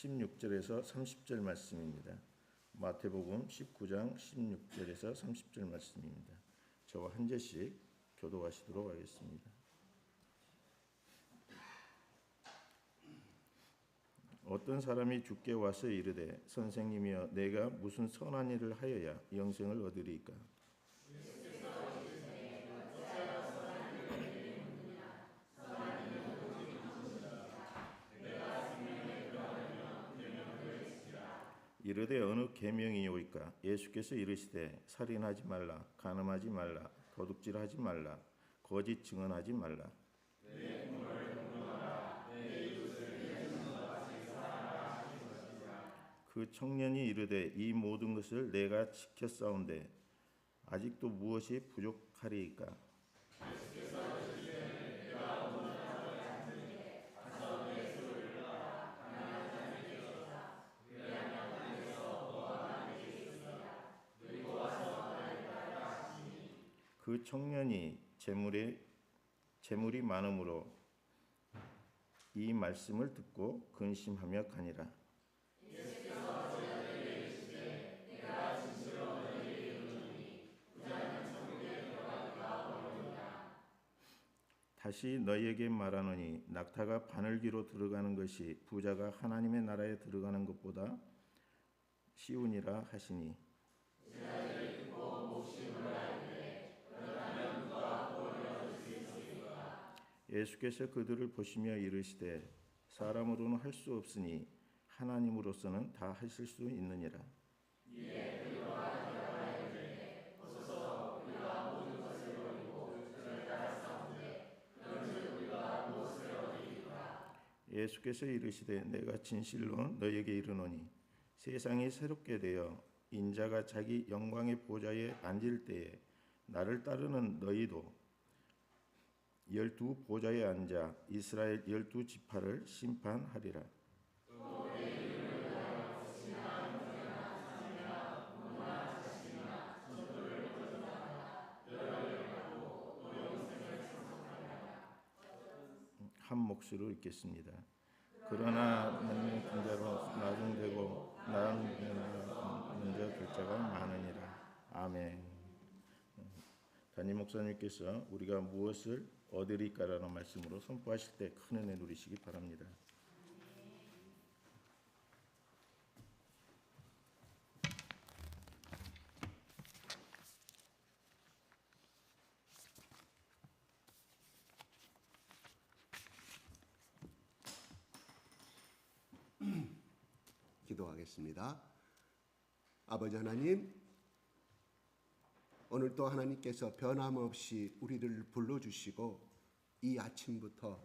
16절에서 30절 말씀입니다. 마태복음 19장 16절에서 30절 말씀입니다. 저와 한 절씩 교독하시도록 하겠습니다. 어떤 사람이 주께 와서 이르되 선생님이여 내가 무슨 선한 일을 하여야 영생을 얻으리까? 이르되 어느 계명이오이까? 예수께서 이르시되 살인하지 말라, 간음하지 말라, 도둑질하지 말라, 거짓 증언하지 말라. 그 청년이 이르되 이 모든 것을 내가 지켰사온데 아직도 무엇이 부족하리이까? 그 청년이 재물이 많음으로 이 말씀을 듣고 근심하며 가니라. 다시 너희에게 말하노니 낙타가 바늘귀로 들어가는 것이 부자가 하나님의 나라에 들어가는 것보다 쉬우니라 하시니 예수께서 그들을 보시며 이르시되 사람으로는 할 수 없으니 하나님으로서는 다 하실 수 있느니라. 예수께서 이르시되 내가 진실로 너희에게 이르노니 세상이 새롭게 되어 인자가 자기 영광의 보좌에 앉을 때에 나를 따르는 너희도 12 보좌에 앉아 이스라엘 12 지파를 심판하리라. 한 몫으로 읽겠습니다. 그러나 너는 군자로 나중되고 나는 먼저 될 자가 많으니라. 아멘. 담임 목사님께서 우리가 무엇을 얻으리까라는 말씀으로 선포하실 때 큰 은혜 누리시기 바랍니다. 기도하겠습니다. 아버지 하나님, 오늘도 하나님께서 변함없이 우리를 불러주시고 이 아침부터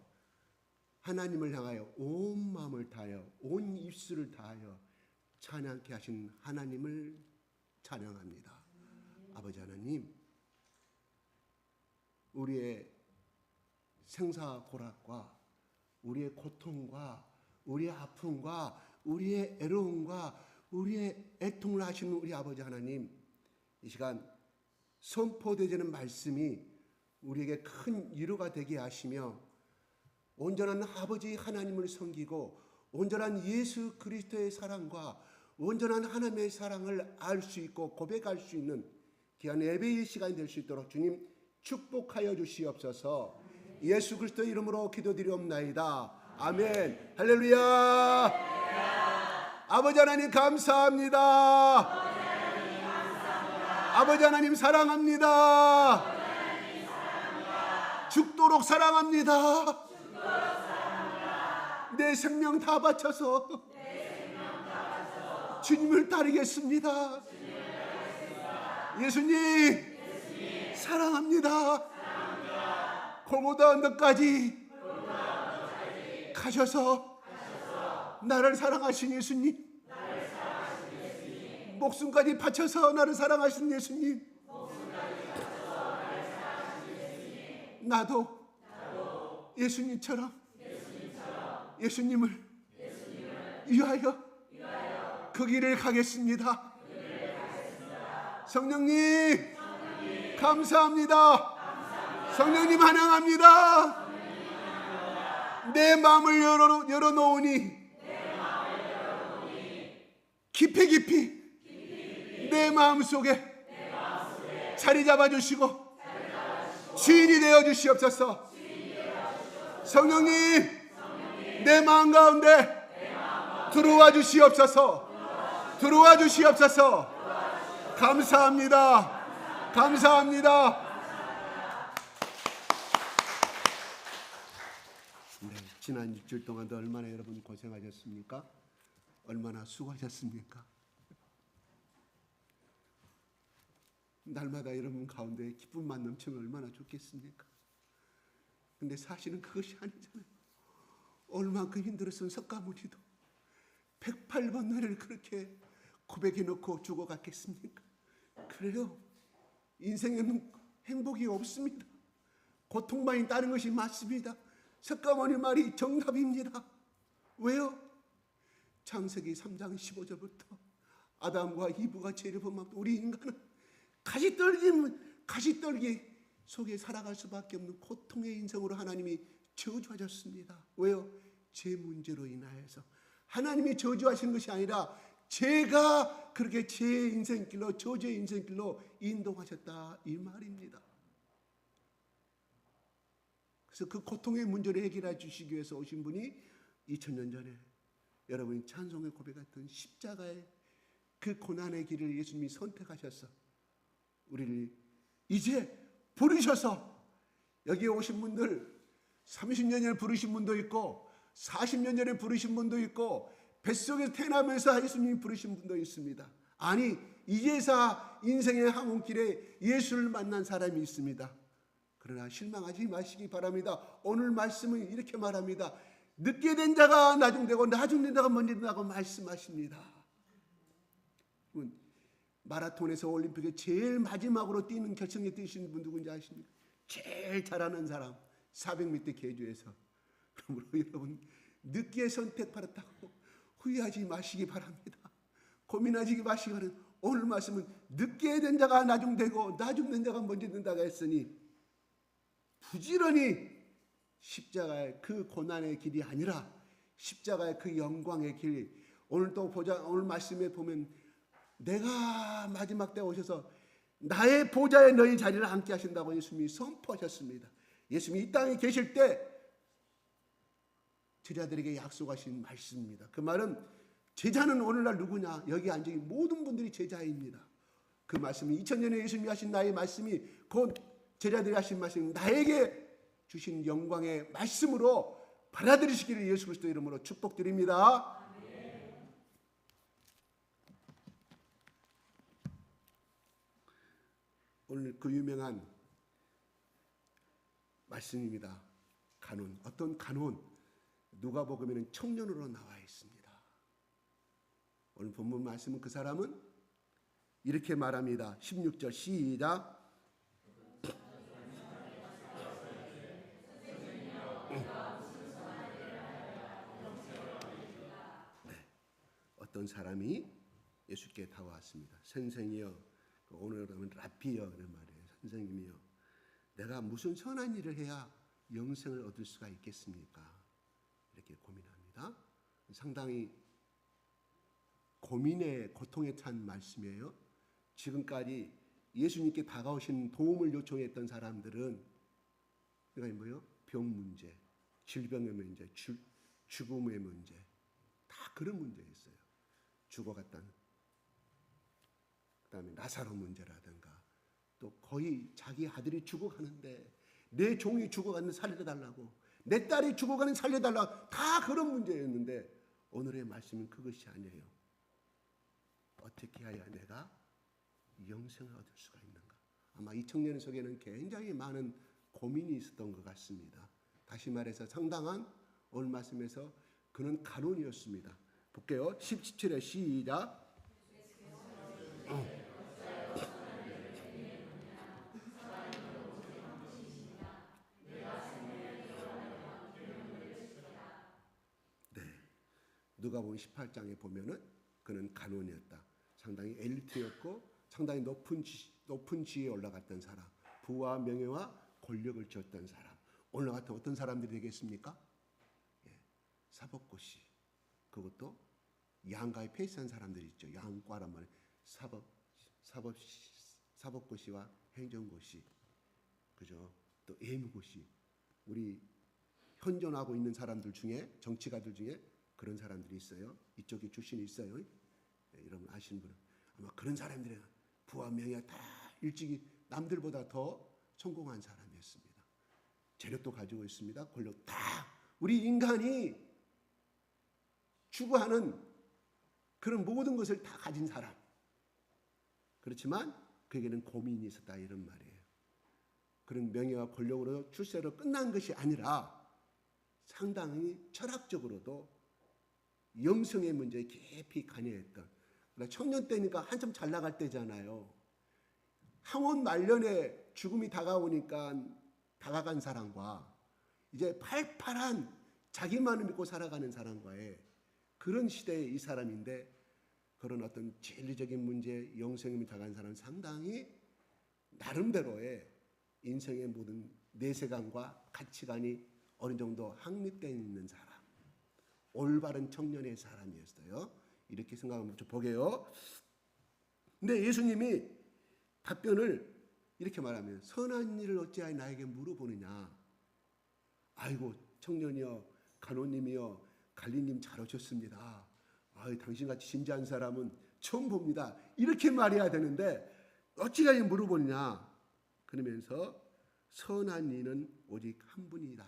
하나님을 향하여 온 마음을 다하여 온 입술을 다하여 찬양케 하신 하나님을 찬양합니다. 아버지 하나님, 우리의 생사고락과 우리의 고통과 우리의 아픔과 우리의 애로움과 우리의 애통을 하시는 우리 아버지 하나님, 이 시간 선포되는 말씀이 우리에게 큰 위로가 되게 하시며 온전한 아버지 하나님을 섬기고 온전한 예수 그리스도의 사랑과 온전한 하나님의 사랑을 알 수 있고 고백할 수 있는 귀한 예배의 시간이 될 수 있도록 주님 축복하여 주시옵소서. 예수 그리스도의 이름으로 기도드리옵나이다. 아멘. 할렐루야. 아버지 하나님 감사합니다. 아버지 하나님 사랑합니다. 죽도록 사랑합니다. 내 생명 다 바쳐서 주님을 따르겠습니다. 예수님 사랑합니다. 골고다 언덕까지 가셔서 나를 사랑하신 예수님, 목숨까지 바쳐서 나를 사랑하신 예수님, 나도 예수님처럼 예수님을 위하여 그 길을 가겠습니다. 성령님 감사합니다. 성령님 환영합니다. 내 마음을 열어놓으니 깊이 내 마음속에 자리 잡아주시고 주인이 되어 주시옵소서. 성령님, 내 마음 가운데 들어와 주시옵소서. 들어와 주시옵소서. 감사합니다. 감사합니다. 네, 지난 일주일 동안도 얼마나 여러분 고생하셨습니까? 얼마나 수고하셨습니까? 날마다 여러분 가운데 기쁨만 넘치면 얼마나 좋겠습니까? 근데 사실은 그것이 아니잖아요. 얼마큼 힘들었으면 석가모니도 108번 노래를 그렇게 고백해놓고 죽어갔겠습니까? 그래요. 인생에는 행복이 없습니다. 고통만이 따른 것이 맞습니다. 석가모니 말이 정답입니다. 왜요? 창세기 3장 15절부터 아담과 이브가 죄를 범한 우리 인간은 가시떨기 속에 살아갈 수밖에 없는 고통의 인생으로 하나님이 저주하셨습니다. 왜요? 죄 문제로 인하여서. 하나님이 저주하신 것이 아니라 죄가 그렇게 죄의 인생길로, 저주의 인생길로 인도하셨다 이 말입니다. 그래서 그 고통의 문제를 해결해 주시기 위해서 오신 분이 2000년 전에 여러분이 찬송의 고백했던 십자가의 그 고난의 길을 예수님이 선택하셔서 우리를 이제 부르셔서 여기에 오신 분들 30년 전에 부르신 분도 있고 40년 전에 부르신 분도 있고 뱃속에서 태어나면서 예수님이 부르신 분도 있습니다. 아니 이제서 인생의 항원길에 예수를 만난 사람이 있습니다. 그러나 실망하지 마시기 바랍니다. 오늘 말씀은 이렇게 말합니다. 늦게 된 자가 나중되고 나중된 자가 먼저 된다고 말씀하십니다. 마라톤에서 올림픽에 제일 마지막으로 뛰는 결승에 뛰신 분 누군지 아십니까? 제일 잘하는 사람 400m 계주에서. 그러므로 여러분 늦게 선택받았다고 후회하지 마시기 바랍니다. 고민하지 마시기 바랍니다. 오늘 말씀은 늦게 된 자가 나중되고 나중된 자가 먼저 된다고 했으니 부지런히 십자가의 그 고난의 길이 아니라 십자가의 그 영광의 길. 오늘 또 오늘 말씀에 보면 내가 마지막 때 오셔서 나의 보좌에 너희 자리를 앉게 하신다고 예수님이 선포하셨습니다. 예수님이 이 땅에 계실 때 제자들에게 약속하신 말씀입니다. 그 말은 제자는 오늘날 누구냐? 여기 앉은 모든 분들이 제자입니다. 그 말씀이 2000년에 예수님이 하신 나의 말씀이 곧 제자들이 하신 말씀이 나에게 주신 영광의 말씀으로 받아들이시기를 예수 그리스도 이름으로 축복드립니다. 오늘 그 유명한 말씀입니다. 간혼. 어떤 간혼? 누가복음에는 청년으로 나와 있습니다. 오늘 본문 말씀은 그 사람은 이렇게 말합니다. 16절 시작. 어떤 사람이 예수께 다가왔습니다. 선생이여, 오늘 하면 라피여 이런 말이에요. 선생님이여, 내가 무슨 선한 일을 해야 영생을 얻을 수가 있겠습니까? 이렇게 고민합니다. 상당히 고민의 고통에 찬 말씀이에요. 지금까지 예수님께 다가오신 도움을 요청했던 사람들은 그러니까 뭐예요? 병 문제, 질병의 문제, 죽음의 문제, 다 그런 문제였어요. 죽어갔다는, 그다음에 나사로 문제라든가, 또 거의 자기 아들이 죽어가는데 내 종이 죽어가는 살려달라고, 내 딸이 죽어가는 살려달라고, 다 그런 문제였는데 오늘의 말씀은 그것이 아니에요. 어떻게 해야 내가 영생을 얻을 수가 있는가? 아마 이 청년 속에는 굉장히 많은 고민이 있었던 것 같습니다. 다시 말해서 상당한 오늘 말씀에서 그는 간혼이었습니다. 볼게요. 17절에 시작. 네, 누가복음 18장에 보면은 그는 간혼이었다. 상당히 엘리트였고 상당히 높은 지위에 올라갔던 사람, 부와 명예와 권력을 쥐었던 사람. 오늘 같은 어떤 사람들이 되겠습니까? 사법고시, 그것도 양가에 페이스한 사람들이 있죠. 양과란 말은 사법고시와 행정고시, 그죠? 또 예무고시. 우리 현존하고 있는 사람들 중에, 정치가들 중에 그런 사람들이 있어요. 이쪽에 출신이 있어요. 여러분 아시는 분은 아마 그런 사람들의 부와 명예가 다 일찍이 남들보다 더 성공한 사람이었습니다. 재력도 가지고 있습니다. 권력 다 우리 인간이 추구하는 그런 모든 것을 다 가진 사람. 그렇지만 그에게는 고민이 있었다 이런 말이에요. 그런 명예와 권력으로 출세로 끝난 것이 아니라 상당히 철학적으로도 영성의 문제에 깊이 관여했던, 그러니까 청년 때니까 한참 잘 나갈 때잖아요. 항원 말년에 죽음이 다가오니까 다가간 사람과 이제 팔팔한 자기만을 믿고 살아가는 사람과의 그런 시대의 이 사람인데, 그런 어떤 진리적인 문제, 영성에 다가간 사람은 상당히 나름대로의 인생의 모든 내세관과 가치관이 어느 정도 확립되어 있는 사람, 올바른 청년의 사람이었어요. 이렇게 생각하면 좀 보게요. 근데 예수님이 답변을 이렇게 말하면, 선한 일을 어찌하여 나에게 물어보느냐. 아이고 청년이여, 간호님이여, 관리님 잘 오셨습니다. 아유, 당신같이 진지한 사람은 처음 봅니다. 이렇게 말해야 되는데 어찌하여 물어보느냐. 그러면서 선한 이는 오직 한 분이다.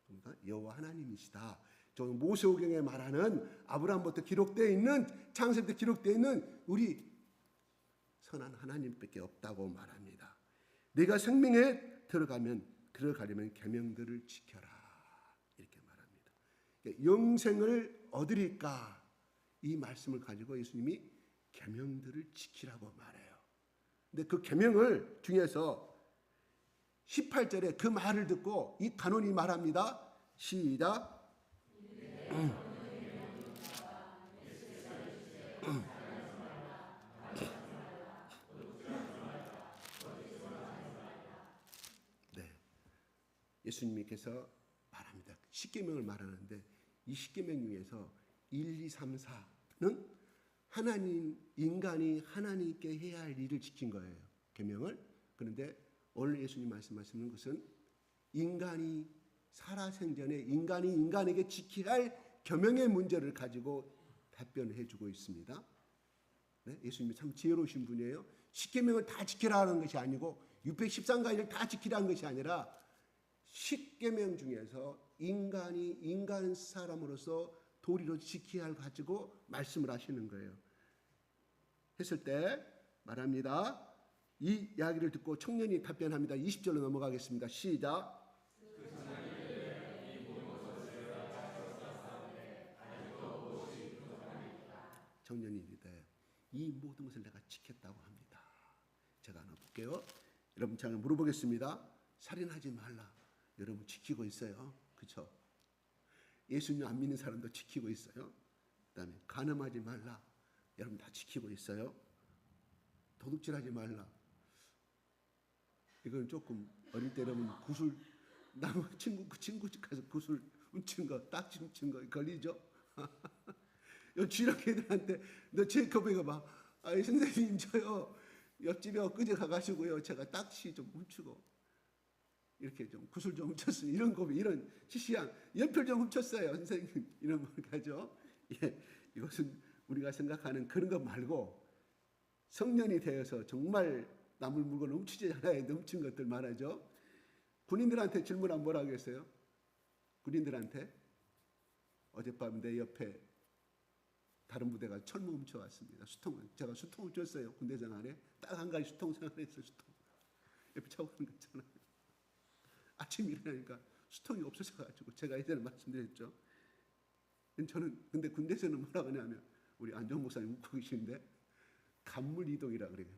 그러니까 여호와 하나님이시다. 저 모세오경에 말하는 아브라함부터 기록되어 있는, 창세부터 기록되어 있는 우리 선한 하나님밖에 없다고 말합니다. 내가 생명에 들어가려면 계명들을 지켜라. 이렇게 말합니다. 영생을 얻으리까, 이 말씀을 가지고 예수님이 계명들을 지키라고 말해요. 근데 그 계명을 중에서 18절에 그 말을 듣고 이 간원이 말합니다. 시작. 네, 예수님께서 말합니다. 십계명을 말하는데 이 십계명 중에서 1, 2, 3, 4는 하나님, 인간이 하나님께 해야 할 일을 지킨 거예요. 계명을. 그런데 오늘 예수님 말씀하시는 것은 인간이 살아생전에 인간이 인간에게 지켜야 할 계명의 문제를 가지고 답변해 주고 있습니다. 네? 예수님이 참 지혜로우신 분이에요. 십계명을 다 지키라는 것이 아니고 613가지를 다 지키라는 것이 아니라 십계명 중에서 인간이 인간 사람으로서 도리로 지켜야 할 가지고 말씀을 하시는 거예요. 했을 때 말합니다. 이 이야기를 듣고 청년이 답변합니다. 20절로 넘어가겠습니다. 시작. 청년이 이르되 이 모든 것을 내가 지켰다고 합니다. 제가 하나 볼게요. 여러분 제가 물어보겠습니다. 살인하지 말라. 여러분 지키고 있어요? 그렇죠? 예수님 안 믿는 사람도 지키고 있어요. 그다음에 간음하지 말라. 여러분 다 지키고 있어요. 도둑질하지 말라. 이건 조금 어릴 때 여러분 구슬, 나무 그 친구 집 가서 구슬 훔친 거, 딱지 훔친 거 걸리죠? 요 주일학 애들한테 너 제이콥에 가봐. 아이 선생님 저요 옆집에 엊그제 가가지고요 제가 딱지 좀 훔치고 이렇게 좀 구슬 좀 훔쳤어요. 이런 고비, 이런 시시한 연필 좀 훔쳤어요 선생님, 이런 걸 가죠. 예, 이것은 우리가 생각하는 그런 것 말고 성년이 되어서 정말 남을 물건 훔치지 않아야 훔친 것들 말하죠. 군인들한테 질문하면 뭐라 하겠어요? 군인들한테 어젯밤 내 옆에 다른 부대가 철모 훔쳐왔습니다. 제가 수통을 줬어요. 군대장 안에 딱 한 가지 수통 생활했어요. 수통 옆에 차고 가는 거 있잖아요. 아침 일어나니까 수통이 없어져가지고 제가 예전에 말씀드렸죠. 저는 근데 군대에서는 뭐라고 하냐면 우리 안종 목사님 웃고 계신데 간물 이동이라 그래요.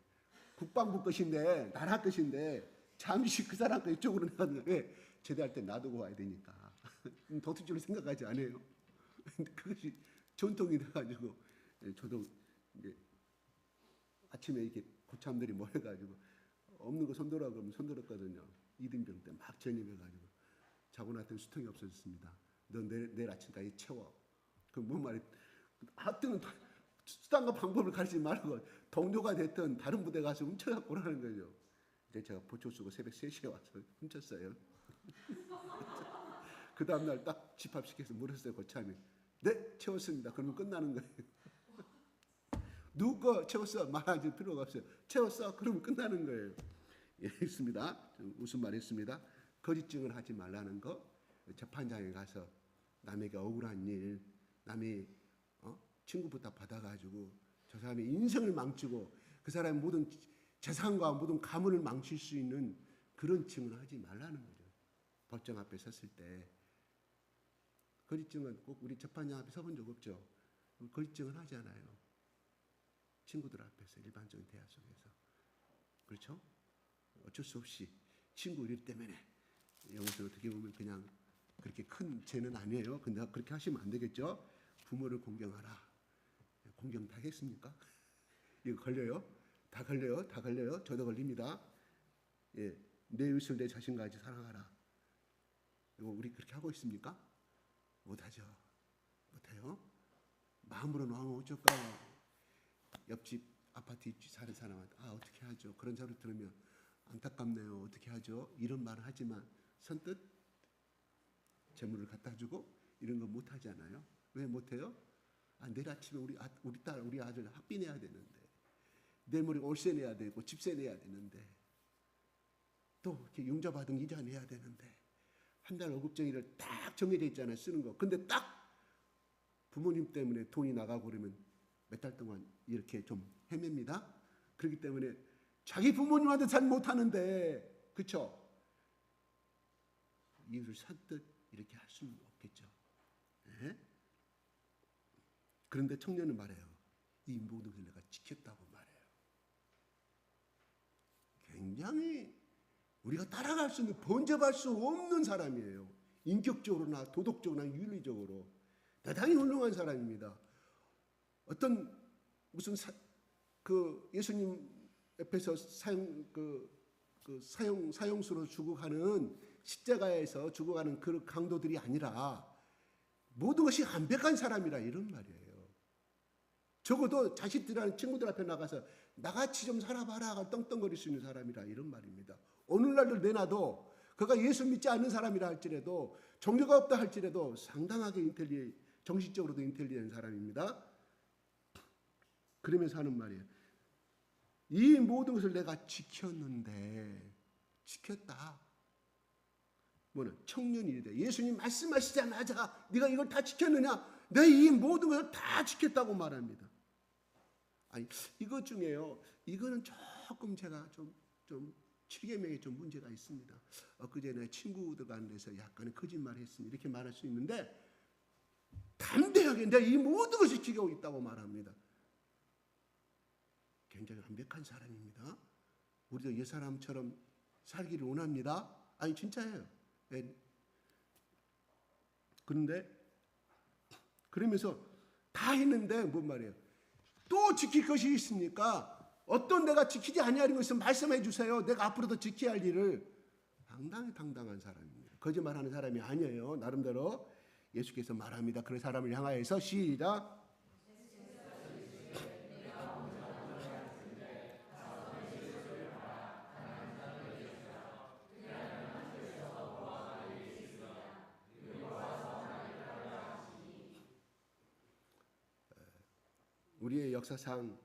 국방부 것인데 나라 것인데 잠시 그 사람 거 이쪽으로 나가는 왜 제대할 때 놔두고 와야 되니까 도둑질로 생각하지 않아요. 근데 그것이 전통이 돼가지고 저도 이제 아침에 이렇게 고참들이 모여가지고 없는 거 손들어 그러면 손들었거든요. 이등병 때 막 전입해가지고 자고 났더니 수통이 없어졌습니다. 너 내일 아침까지 채워. 그 뭔 말이 하여튼 수단과 방법을 가르치지 말고 동료가 됐든 다른 부대 가서 훔쳐갖고 오라는 거죠. 이제 제가 보초 쓰고 새벽 3시에 와서 훔쳤어요. 그 다음날 딱 집합시켜서 물었어요. 고참이. 네, 채웠습니다. 그러면 끝나는 거예요. 누구 채웠어? 말하지 필요가 없어요. 채웠어? 그러면 끝나는 거예요. 예, 있습니다. 무슨 말 했습니다. 거짓 증언을 하지 말라는 거. 재판장에 가서 남에게 억울한 일, 남이 친구 부탁 받아가지고 저 사람의 인생을 망치고 그 사람의 모든 재산과 모든 가문을 망칠 수 있는 그런 증언을 하지 말라는 거죠. 법정 앞에 섰을 때 거짓 증언 꼭 우리 재판장 앞에 서본 적 없죠. 거짓 증언 하잖아요. 친구들 앞에서 일반적인 대화 속에서 그렇죠? 어쩔 수 없이 친구 일 때문에 여기서 어떻게 보면 그냥 그렇게 큰 죄는 아니에요. 근데 그렇게 하시면 안 되겠죠. 부모를 공경하라. 공경 다 했습니까? 이거 걸려요? 다 걸려요? 다 걸려요? 저도 걸립니다. 예, 내 이웃을 내 자신과 같이 사랑하라. 이거 우리 그렇게 하고 있습니까? 못하죠. 못해요. 마음으로 나오면 어쩔까? 옆집 아파트 입지 사는 사람한테 어떻게 하죠? 그런 소리 들으면 안타깝네요. 어떻게 하죠? 이런 말을 하지만 선뜻 재물을 갖다 주고 이런 거 못 하잖아요. 왜 못해요? 내일 아침에 우리 딸, 우리 아들 학비 내야 되는데, 내일 모레 월세 내야 되고 집세 내야 되는데, 또 이렇게 융자 받은 이자 내야 되는데, 한 달 월급쟁이를 딱 정해져 있잖아요. 쓰는 거. 근데 딱 부모님 때문에 돈이 나가고 그러면 몇 달 동안 이렇게 좀 헤맵니다. 그렇기 때문에 자기 부모님한테 잘 못하는데, 그렇죠? 이유를 선뜻 이렇게 할 수는 없겠죠. 네? 그런데 청년은 말해요. 이 모든 걸 내가 지켰다고 말해요. 굉장히 우리가 따라갈 수 있는, 번잡할 수 없는 사람이에요. 인격적으로나 도덕적으로나 윤리적으로 대단히 훌륭한 사람입니다. 어떤 무슨 예수님 옆에서 사형수로 죽어가는 십자가에서 죽어가는 그 강도들이 아니라 모든 것이 완벽한 사람이라 이런 말이에요. 적어도 자식들이랑 친구들 앞에 나가서 나같이 좀 살아봐라 떵떵거릴 수 있는 사람이라 이런 말입니다. 오늘날을 내놔도 그가 예수 믿지 않는 사람이라 할지라도 종교가 없다 할지라도 상당하게 정신적으로도 인텔리전한 사람입니다. 그러면서 하는 말이에요. 이 모든 것을 내가 지켰는데 지켰다. 뭐는 청년이다. 예수님 말씀하시자마자 네가 이걸 다 지켰느냐? 내 이 모든 것을 다 지켰다고 말합니다. 아니 이것 중에요. 이거는 조금 제가 좀 칠계명에 좀 문제가 있습니다. 엊그제 내 친구들 간에서 약간의 거짓말을 했으니 이렇게 말할 수 있는데 담대하게 내가 이 모든 것을 지키고 있다고 말합니다. 굉장히 완벽한 사람입니다. 우리도 이 사람처럼 살기를 원합니다. 아니 진짜예요. 그런데 그러면서 다 했는데 뭔 말이에요? 또 지킬 것이 있습니까? 어떤 내가 지키지 아니하는 것을 말씀해 주세요. 내가 앞으로도 지켜야 할 일을. 상당히 당당한 사람입니다. 거짓말하는 사람이 아니에요. 나름대로 예수께서 말합니다. 그런 사람을 향하여서 시작. 우리의 역사상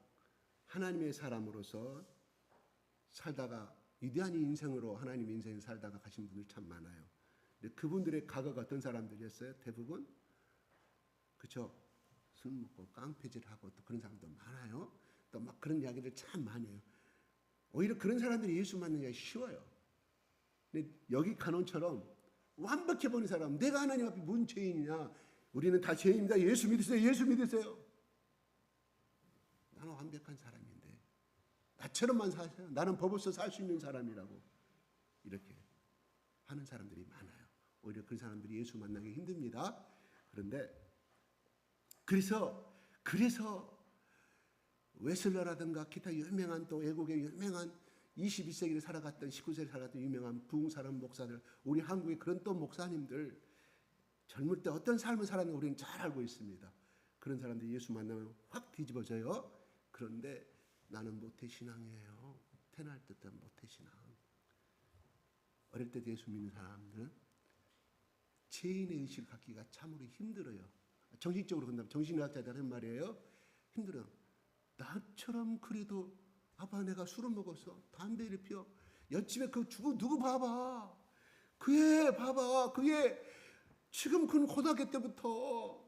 하나님의 사람으로서 살다가 위대한 인생으로 하나님의 인생을 살다가 가신 분들 참 많아요. 근데 그분들의 과거가 어떤 사람들이었어요? 대부분 그렇죠. 술 먹고 깡패질하고 또 그런 사람도 많아요. 또 막 그런 이야기들 참 많이 해요. 오히려 그런 사람들이 예수 믿는 게 쉬워요. 근데 여기 간원처럼 완벽해 보는 사람, 내가 하나님 앞에 뭔 죄인이냐? 우리는 다 죄인입니다. 예수 믿으세요. 예수 믿으세요. 나는 완벽한 사람인데 나처럼만 사세요. 나는 법으로서 살 수 있는 사람이라고 이렇게 하는 사람들이 많아요. 오히려 그 사람들이 예수 만나기 힘듭니다. 그런데 그래서 웨슬러라든가 기타 유명한 또 외국의 유명한 21세기를 살아갔던 19세기를 살아갔던 유명한 부흥사람 목사들, 우리 한국의 그런 또 목사님들 젊을 때 어떤 삶을 살았는지 우리는 잘 알고 있습니다. 그런 사람들이 예수 만나면 확 뒤집어져요. 그런데 나는 모태신앙이에요. 태어날 때부터 모태신앙. 어릴 때 예수 믿는 사람들은 죄인의 의식을 갖기가 참으로 힘들어요. 정신적으로 본다면 정신의학자들 하는 말이에요. 힘들어요. 나처럼 그래도 아빠 내가 술을 먹어서 담배를 피워. 옆집에 그 누구 봐봐. 그게 지금 그는 고등학교 때부터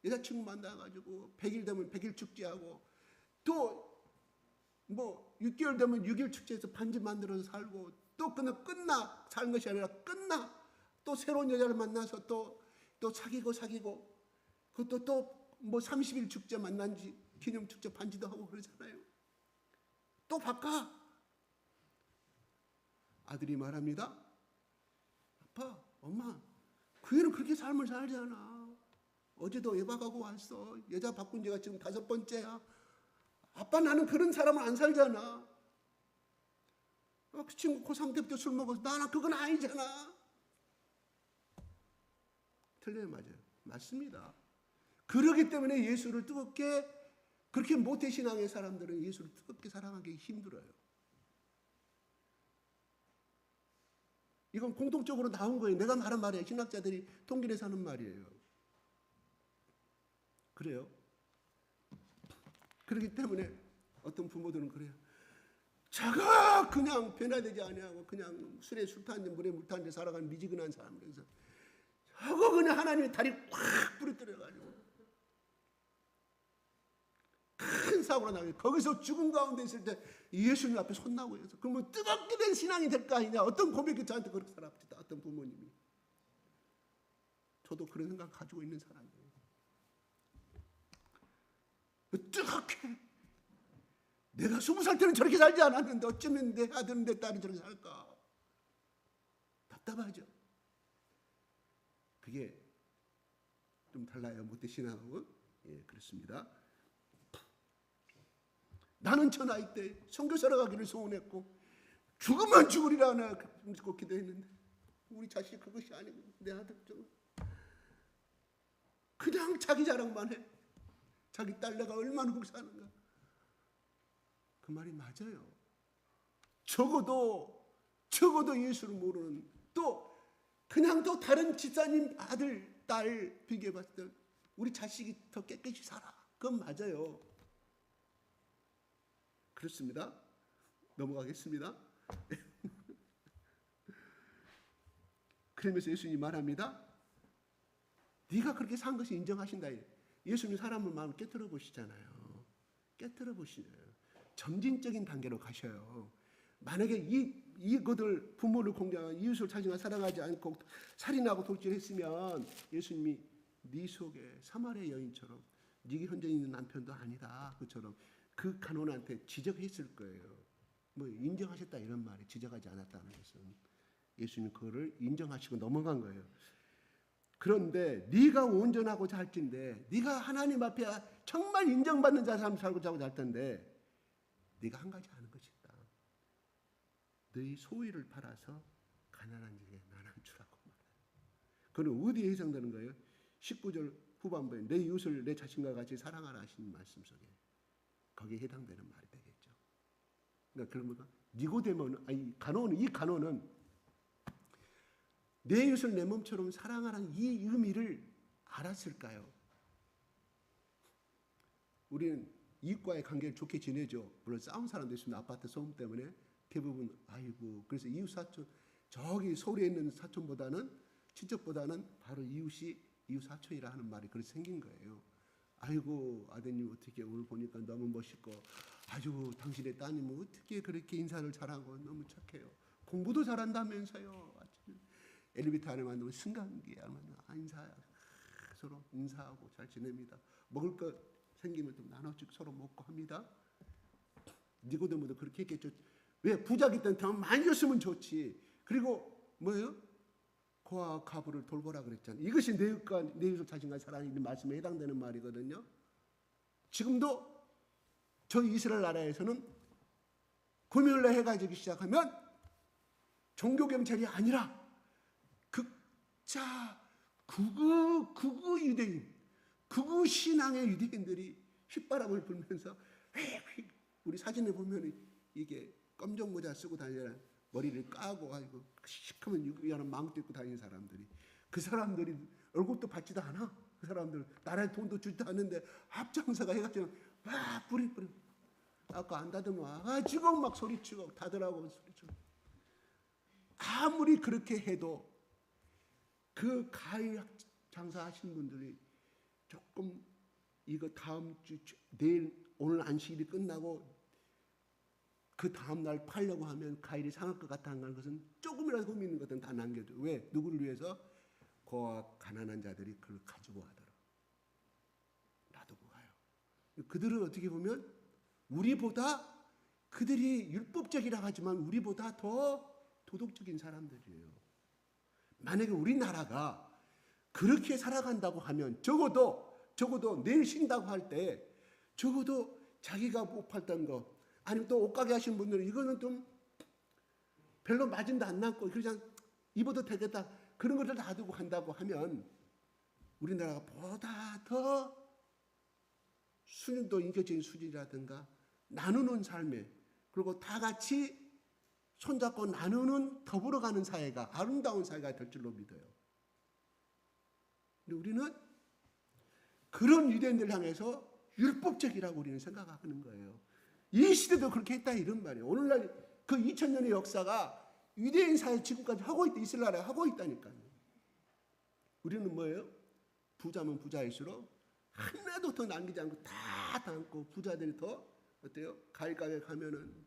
여자친구 만나가지고 100일 되면 100일 축제하고 또 뭐 6개월 되면 6일 축제에서 반지 만들어서 살고 또 끝나 사는 것이 아니라 끝나 또 새로운 여자를 만나서 또 사귀고 그것도 또 뭐 30일 축제 만난 지 기념 축제 반지도 하고 그러잖아요. 또 바꿔. 아들이 말합니다. 아빠, 엄마, 그 애는 그렇게 삶을 살잖아. 어제도 외박하고 왔어. 여자 바꾼 지가 지금 5번째야. 아빠 나는 그런 사람을 안 살잖아. 그 친구 고3 때부터 술 먹어서 나는 그건 아니잖아. 틀려요, 맞아요. 맞습니다. 그러기 때문에 예수를 뜨겁게 그렇게 모태신앙의 사람들은 예수를 뜨겁게 사랑하기 힘들어요. 이건 공통적으로 나온 거예요. 내가 말한 말이에요. 신학자들이 통일해서 하는 말이에요. 그래요. 그렇기 때문에 어떤 부모들은 그래요. 자가 그냥 변화되지 아니하고 그냥 술에 술 타는데 물에 물 타는데 살아가는 미지근한 사람이라서 저거 그냥 하나님의 다리 꽉 부러뜨려가지고 큰 사고가 나게 거기서 죽음 가운데 있을 때 예수님 앞에 손나고 해서 그러면 뜨겁게 된 신앙이 될 거 아니냐. 어떤 고백이 저한테 그렇게 살아봅시다. 어떤 부모님이. 저도 그런 생각 가지고 있는 사람이에요. 뜨겁게 내가 20살 때는 저렇게 살지 않았는데 어쩌면 내 아들은 내 딸이 저렇게 살까. 답답하죠. 그게 좀 달라요. 모태신앙하고. 예, 그렇습니다. 나는 저 나이 때 선교사로 가기를 소원했고 죽으면 죽으리라 하나 꼭 기도했는데 우리 자식 그것이 아니고 내 아들 좀 그냥 자기 자랑만 해. 자기 딸 내가 얼마나 훅사는가. 그 말이 맞아요. 적어도 예수를 모르는 또 그냥 또 다른 집사님 아들 딸 비교해 봤을 때 우리 자식이 더 깨끗이 살아. 그건 맞아요. 그렇습니다. 넘어가겠습니다. 그러면서 예수님이 말합니다. 네가 그렇게 산 것이 인정하신다. 예수님 사람의 마음을 깨트려 보시잖아요. 깨트려 보시네요. 점진적인 단계로 가셔요. 만약에 이것들 부모를 공경하고 이웃을 자신과 사랑하지 않고 살인하고 돌질했으면 예수님이 네 속에 사마리아 여인처럼 네게 현재 있는 남편도 아니다. 그처럼 그 간원한테 지적했을 거예요. 뭐 인정하셨다 이런 말이 지적하지 않았다는 것은 예수님 그거를 인정하시고 넘어간 거예요. 그런데 네가 온전하고자 할 텐데 네가 하나님 앞에 정말 인정받는 자처럼 살고자 할 텐데 네가 한 가지 하는 것이 있다. 너희 소유를 팔아서 가난한 자에게 나눠 주라고 말해요. 그건 어디에 해당되는 거예요? 19절 후반부에 내 이웃을 내 자신과 같이 사랑하라 하시는 말씀 속에 거기에 해당되는 말이 되겠죠. 그러니까 그러면 니고데모는 이 간호는 내 이웃을 내 몸처럼 사랑하라는 이 의미를 알았을까요? 우리는 이웃과의 관계를 좋게 지내죠. 물론 싸운 사람도 있습니다. 아파트 소음 때문에 대부분 아이고 그래서 이웃 사촌 저기 서울에 있는 사촌보다는 친척보다는 바로 이웃이 이웃 사촌이라 하는 말이 그렇게 생긴 거예요. 아이고 아드님 어떻게 오늘 보니까 너무 멋있고 아주 당신의 따님은 어떻게 그렇게 인사를 잘하고 너무 착해요. 공부도 잘한다면서요. 아침에 엘리베이터 안에 만나면 승강기에 서로 인사하고 잘 지냅니다. 먹을 거 생기면 좀 나눠씩 서로 먹고 합니다. 니고데모도 그렇게 했겠죠. 왜? 부자기 때는 더 많이 줬으면 좋지. 그리고 뭐예요? 고아 가부를 돌보라 그랬잖아요. 이것이 내 이웃을 자신과 사랑하는 말씀에 해당되는 말이거든요. 지금도 저희 이스라엘 나라에서는 금요일날 해가 지기 시작하면 종교 경찰이 아니라 극자 극우 유대인 극우 신앙의 유대인들이 휘바람을 불면서 우리 사진에 보면 이게 검정 모자 쓰고 다니는 머리를 까고 가지고 시커먼 유비하는 망토 입고 다니는 사람들이 그 사람들이 얼굴도 받지도 않아. 그 사람들 나라에 돈도 주지도 않는데 앞장서가 해가지고 막 뿌리 아까 안 닫으면 와가지고 막 소리치고 닫으라고 소리치고 아무리 그렇게 해도 그 과일 장사하신 분들이 조금 이거 다음 주 내일 오늘 안식일이 끝나고 그 다음 날 팔려고 하면 과일이 상할 것 같아 하는 것은 조금이라도 흠이 있는 것은 다 남겨줘. 왜? 누구를 위해서? 고아 가난한 자들이 그걸 가지고 가더라. 놔두고 가요. 그들은 어떻게 보면 우리보다 그들이 율법적이라 하지만 우리보다 더 도덕적인 사람들이에요. 만약에 우리나라가 그렇게 살아간다고 하면 적어도 내일 쉰다고 할 때 적어도 자기가 못 팔던 거 아니면 또 옷가게 하시는 분들은 이거는 좀 별로 맞은도 안 남고 그냥 입어도 되겠다 그런 것들 놔두고 한다고 하면 우리나라가 보다 더 수준도 인격적인 수준이라든가 나누는 삶에 그리고 다 같이 손잡고 나누는 더불어가는 사회가 아름다운 사회가 될 줄로 믿어요. 근데 우리는 그런 유대인들 향해서 율법적이라고 우리는 생각하는 거예요. 이 시대도 그렇게 했다 이런 말이에요. 오늘날 그 2000년의 역사가 유대인 사회 지금까지 하고 있다. 이스라엘에 하고 있다니까요. 우리는 뭐예요? 부자면 부자일수록 하나도 더 남기지 않고 다 담고 부자들이 더 어때요? 과일 가게 가면은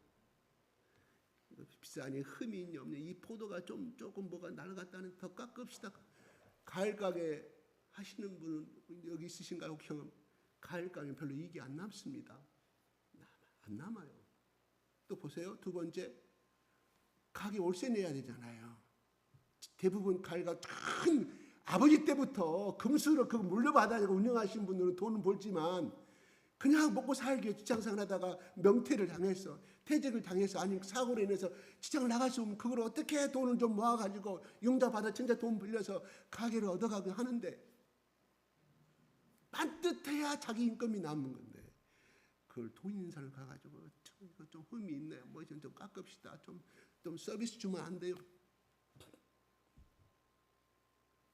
비싸니 흠이 있니 없니 이 포도가 조금 뭐가 날아갔다는 더 깎읍시다. 과일 가게 하시는 분은 여기 있으신가요? 경험 과일 가게 별로 이익이 안 남습니다. 안 남아요. 또 보세요. 두 번째 가게 월세 내야 되잖아요. 대부분 가게가 큰 아버지 때부터 금수로 그 물려받아서 운영하신 분들은 돈은 벌지만 그냥 먹고 살기 위해 직장생활 하다가 명퇴를 당해서 퇴직을 당해서 아니면 사고로 인해서 직장을 나갈 수 없으면 그걸 어떻게 돈을 좀 모아가지고 융자 받아 진짜 돈 빌려서 가게를 얻어가고 하는데 반듯해야 자기 인건비 남는 건데 그걸 돈 있는 사람 가가지고 이거 좀 흠이 있네 뭐 좀 깎읍시다 좀 서비스 주면 안 돼요.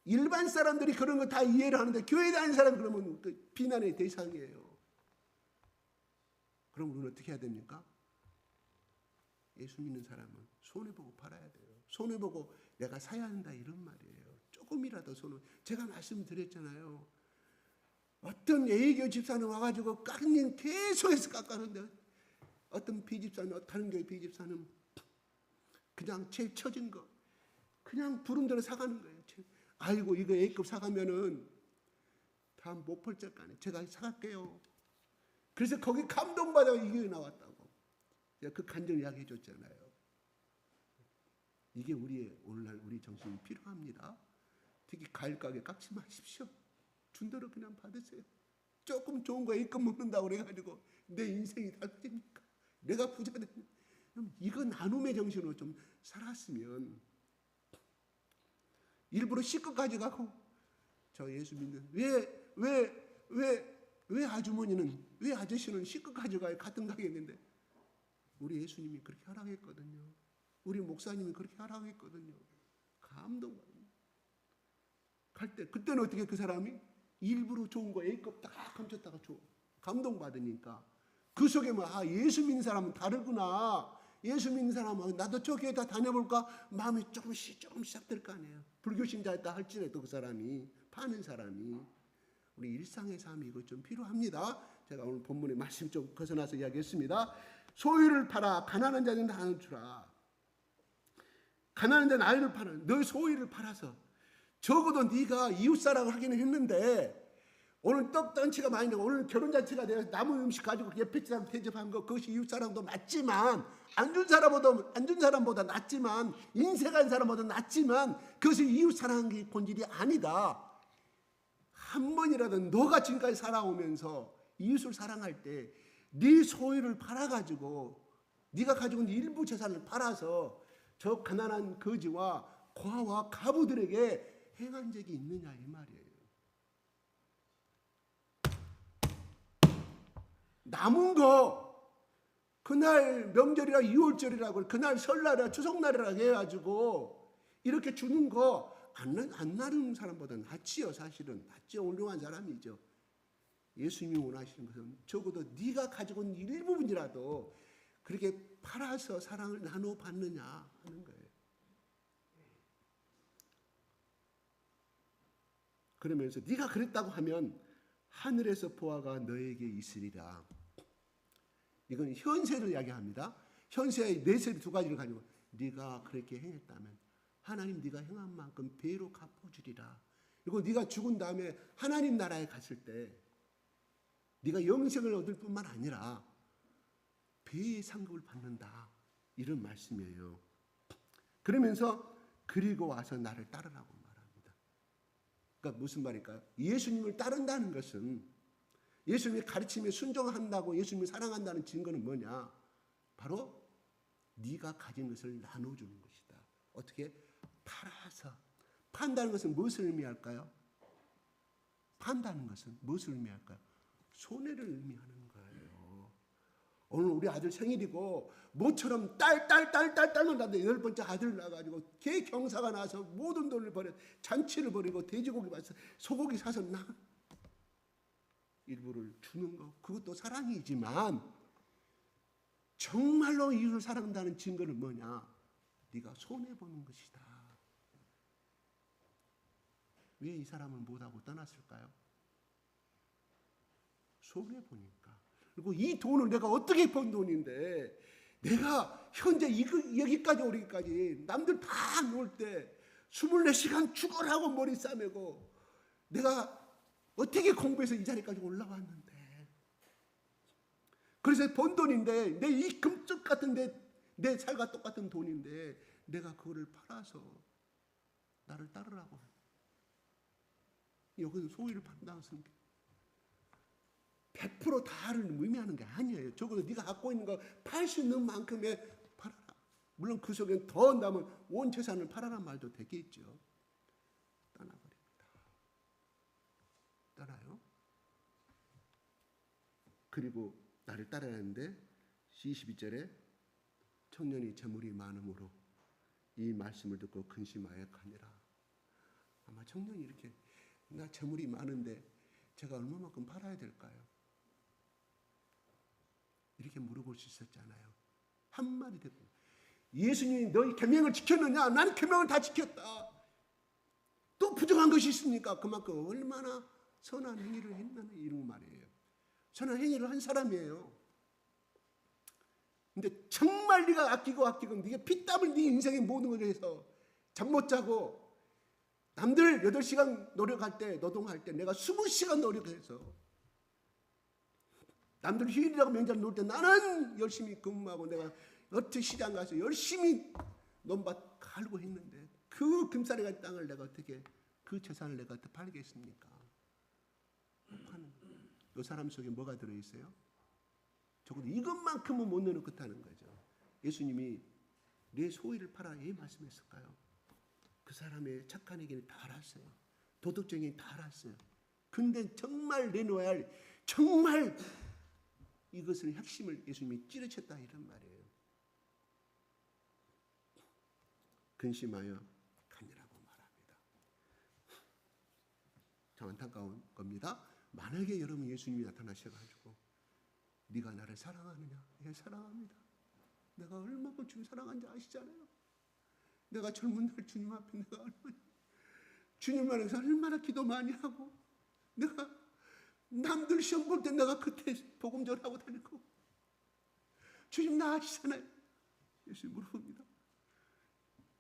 일반 사람들이 그런 거 다 이해를 하는데 교회 다니는 사람 그러면 그 비난의 대상이에요. 그럼 우리는 어떻게 해야 됩니까? 예수 믿는 사람은 손해보고 팔아야 돼요. 손해보고 내가 사야 한다 이런 말이에요. 조금이라도 제가 말씀드렸잖아요. 어떤 A교 집사는 와가지고 깎는 계속해서 깎았는데 어떤 B집사는 다른 교회 B집사는 그냥 제일 처진 거 그냥 부른 대로 사가는 거예요. 아이고 이거 A급 사가면은 다음 못 펄 적 안에 제가 사갈게요. 그래서 거기 감동받아 이게 나왔다고. 제가 그 간증을 이야기해 줬잖아요. 이게 우리의 오늘날 우리 정신이 필요합니다. 특히 과일 가게 깎지 마십시오. 준 대로 그냥 받으세요. 조금 좋은 거 A급 먹는다고 그래가지고 내 인생이 달라집니까? 내가 부자 되면 이거 나눔의 정신으로 좀 살았으면 일부러 C급 가져가고 저 예수 믿는 왜 아주머니는 왜 아저씨는 C급 가져가요? 같은 가게인데 우리 예수님이 그렇게 하라했거든요. 우리 목사님이 그렇게 하라했거든요. 감동받습니다. 갈 때 그때는 어떻게 그 사람이 일부러 좋은 거 A급 딱 감췄다가 줘. 감동받으니까 그 속에 예수 믿는 사람은 다르구나. 예수 믿는 사람은 나도 저 교회 다 다녀볼까? 마음이 조금씩 시작될 거 아니에요. 불교 신자였다 할지라도 그 사람이 파는 사람이 우리 일상의 삶이 이거 좀 필요합니다. 제가 오늘 본문의 말씀 좀 벗어나서 이야기했습니다. 소유를 팔아 가난한 자는 나눠 주라. 가난한 자는 아이를 파는 너 소유를 팔아서 적어도 네가 이웃사랑을 하기는 했는데 오늘 떡단체가 많이 되고 오늘 결혼잔치가 되어서 남은 음식 가지고 옆에 사람 대접한 거 그것이 이웃사랑도 맞지만 안 준 사람보다 낫지만 인색한 사람보다 낫지만 그것이 이웃사랑의 본질이 아니다. 한 번이라도 너가 지금까지 살아오면서 이웃을 사랑할 때 네 소유를 팔아가지고 네가 가지고 있는 일부 재산을 팔아서 저 가난한 거지와 고아와 가부들에게 행한 적이 있느냐 이 말이에요. 남은 거 그날 명절이라 2월절이라고 그날 설날이라 추석날이라 해가지고 이렇게 주는 거 안 나누는 사람보다 낫지요. 사실은 낫지요. 훌륭한 사람이죠. 예수님이 원하시는 것은 적어도 네가 가지고 있는 일부분이라도 그렇게 팔아서 사랑을 나눠 받느냐 하는 거예요. 그러면서 네가 그랬다고 하면 하늘에서 보아가 너에게 있으리라. 이건 현세를 이야기합니다. 현세의 내세를 두 가지를 가지고 네가 그렇게 행했다면 하나님 네가 행한 만큼 배로 갚아주리라. 그리고 네가 죽은 다음에 하나님 나라에 갔을 때 네가 영생을 얻을 뿐만 아니라 배의 상급을 받는다. 이런 말씀이에요. 그러면서 그리고 와서 나를 따르라고 말합니다. 그러니까 무슨 말일까요? 예수님을 따른다는 것은 예수님의 가르침에 순종한다고 예수님을 사랑한다는 증거는 뭐냐? 바로 네가 가진 것을 나눠주는 것이다. 어떻게? 팔아서. 판다는 것은 무엇을 의미할까요? 판다는 것은 무엇을 의미할까요? 손해를 의미하는 거예요. 오늘 우리 아들 생일이고 모처럼 딸만 낳는데 8번째 아들 낳아가지고 걔 경사가 나서 모든 돈을 버려 잔치를 벌이고 돼지고기 사서 소고기 사서 나 일부를 주는 거 그것도 사랑이지만 정말로 이웃을 사랑한다는 증거는 뭐냐? 네가 손해보는 것이다. 왜 이 사람은 못하고 떠났을까요? 손해보니까. 그리고 이 돈을 내가 어떻게 번 돈인데 내가 현재 여기까지 오기까지 남들 다 놀 때 24시간 죽어라고 머리 싸매고 내가 어떻게 공부해서 이 자리까지 올라왔는데 그래서 번 돈인데 내 이 금쪽 같은데 내 살과 똑같은 돈인데 내가 그거를 팔아서 나를 따르라고 여기는 소유를 판다는 것은 100% 다를 의미하는 게 아니에요. 적어도 네가 갖고 있는 거 팔 수 있는 만큼의 팔아라. 물론 그 속엔 더 남은 온 재산을 팔아란 말도 되겠죠. 떠나버립니다. 떠나요. 그리고 나를 따라하는데 22절에 청년이 재물이 많음으로 이 말씀을 듣고 근심하여 가니라. 아마 청년이 이렇게 나 재물이 많은데 제가 얼마만큼 팔아야 될까요? 이렇게 물어볼 수 있었잖아요. 한마디 듣고 예수님이 너희 계명을 지켰느냐? 나는 계명을 다 지켰다. 또 부정한 것이 있습니까? 그만큼 얼마나 선한 행위를 했느냐 이런 말이에요. 선한 행위를 한 사람이에요. 근데 정말 네가 아끼고 네가 피땀을 네 인생의 모든 걸 해서 잠 못 자고 남들 8시간 노력할 때 노동할 때 내가 20시간 노력해서 남들 휴일이라고 명절 놀 때 나는 열심히 근무하고 내가 어떻게 시장 가서 열심히 논밭 갈고 했는데 그 금사리가 땅을 내가 어떻게 그 재산을 내가 어떻게 팔겠습니까? 이 사람 속에 뭐가 들어있어요? 적어도 이것만큼은 못 내놓겠다는 거죠. 예수님이 내 소유를 팔아 왜 말씀했을까요? 그 사람의 착한 얘기는 다 알았어요. 도덕적인 다 알았어요. 근데 정말 내놓아야 할 정말 이것을 핵심을 예수님이 찌르쳤다 이런 말이에요. 근심하여 가니라고 말합니다. 참 안타까운 겁니다. 만약에 여러분 예수님이 나타나셔가지고 네가 나를 사랑하느냐? 예, 사랑합니다. 내가 얼마나 주님 사랑한지 아시잖아요. 내가 젊은 날 주님 앞에 내가 얼마나 주님 안에서 얼마나 기도 많이 하고 내가 남들 시험 볼 때 내가 그때 복음 전하고 다니고 주님 나 아시잖아요. 예수님 물어봅니다.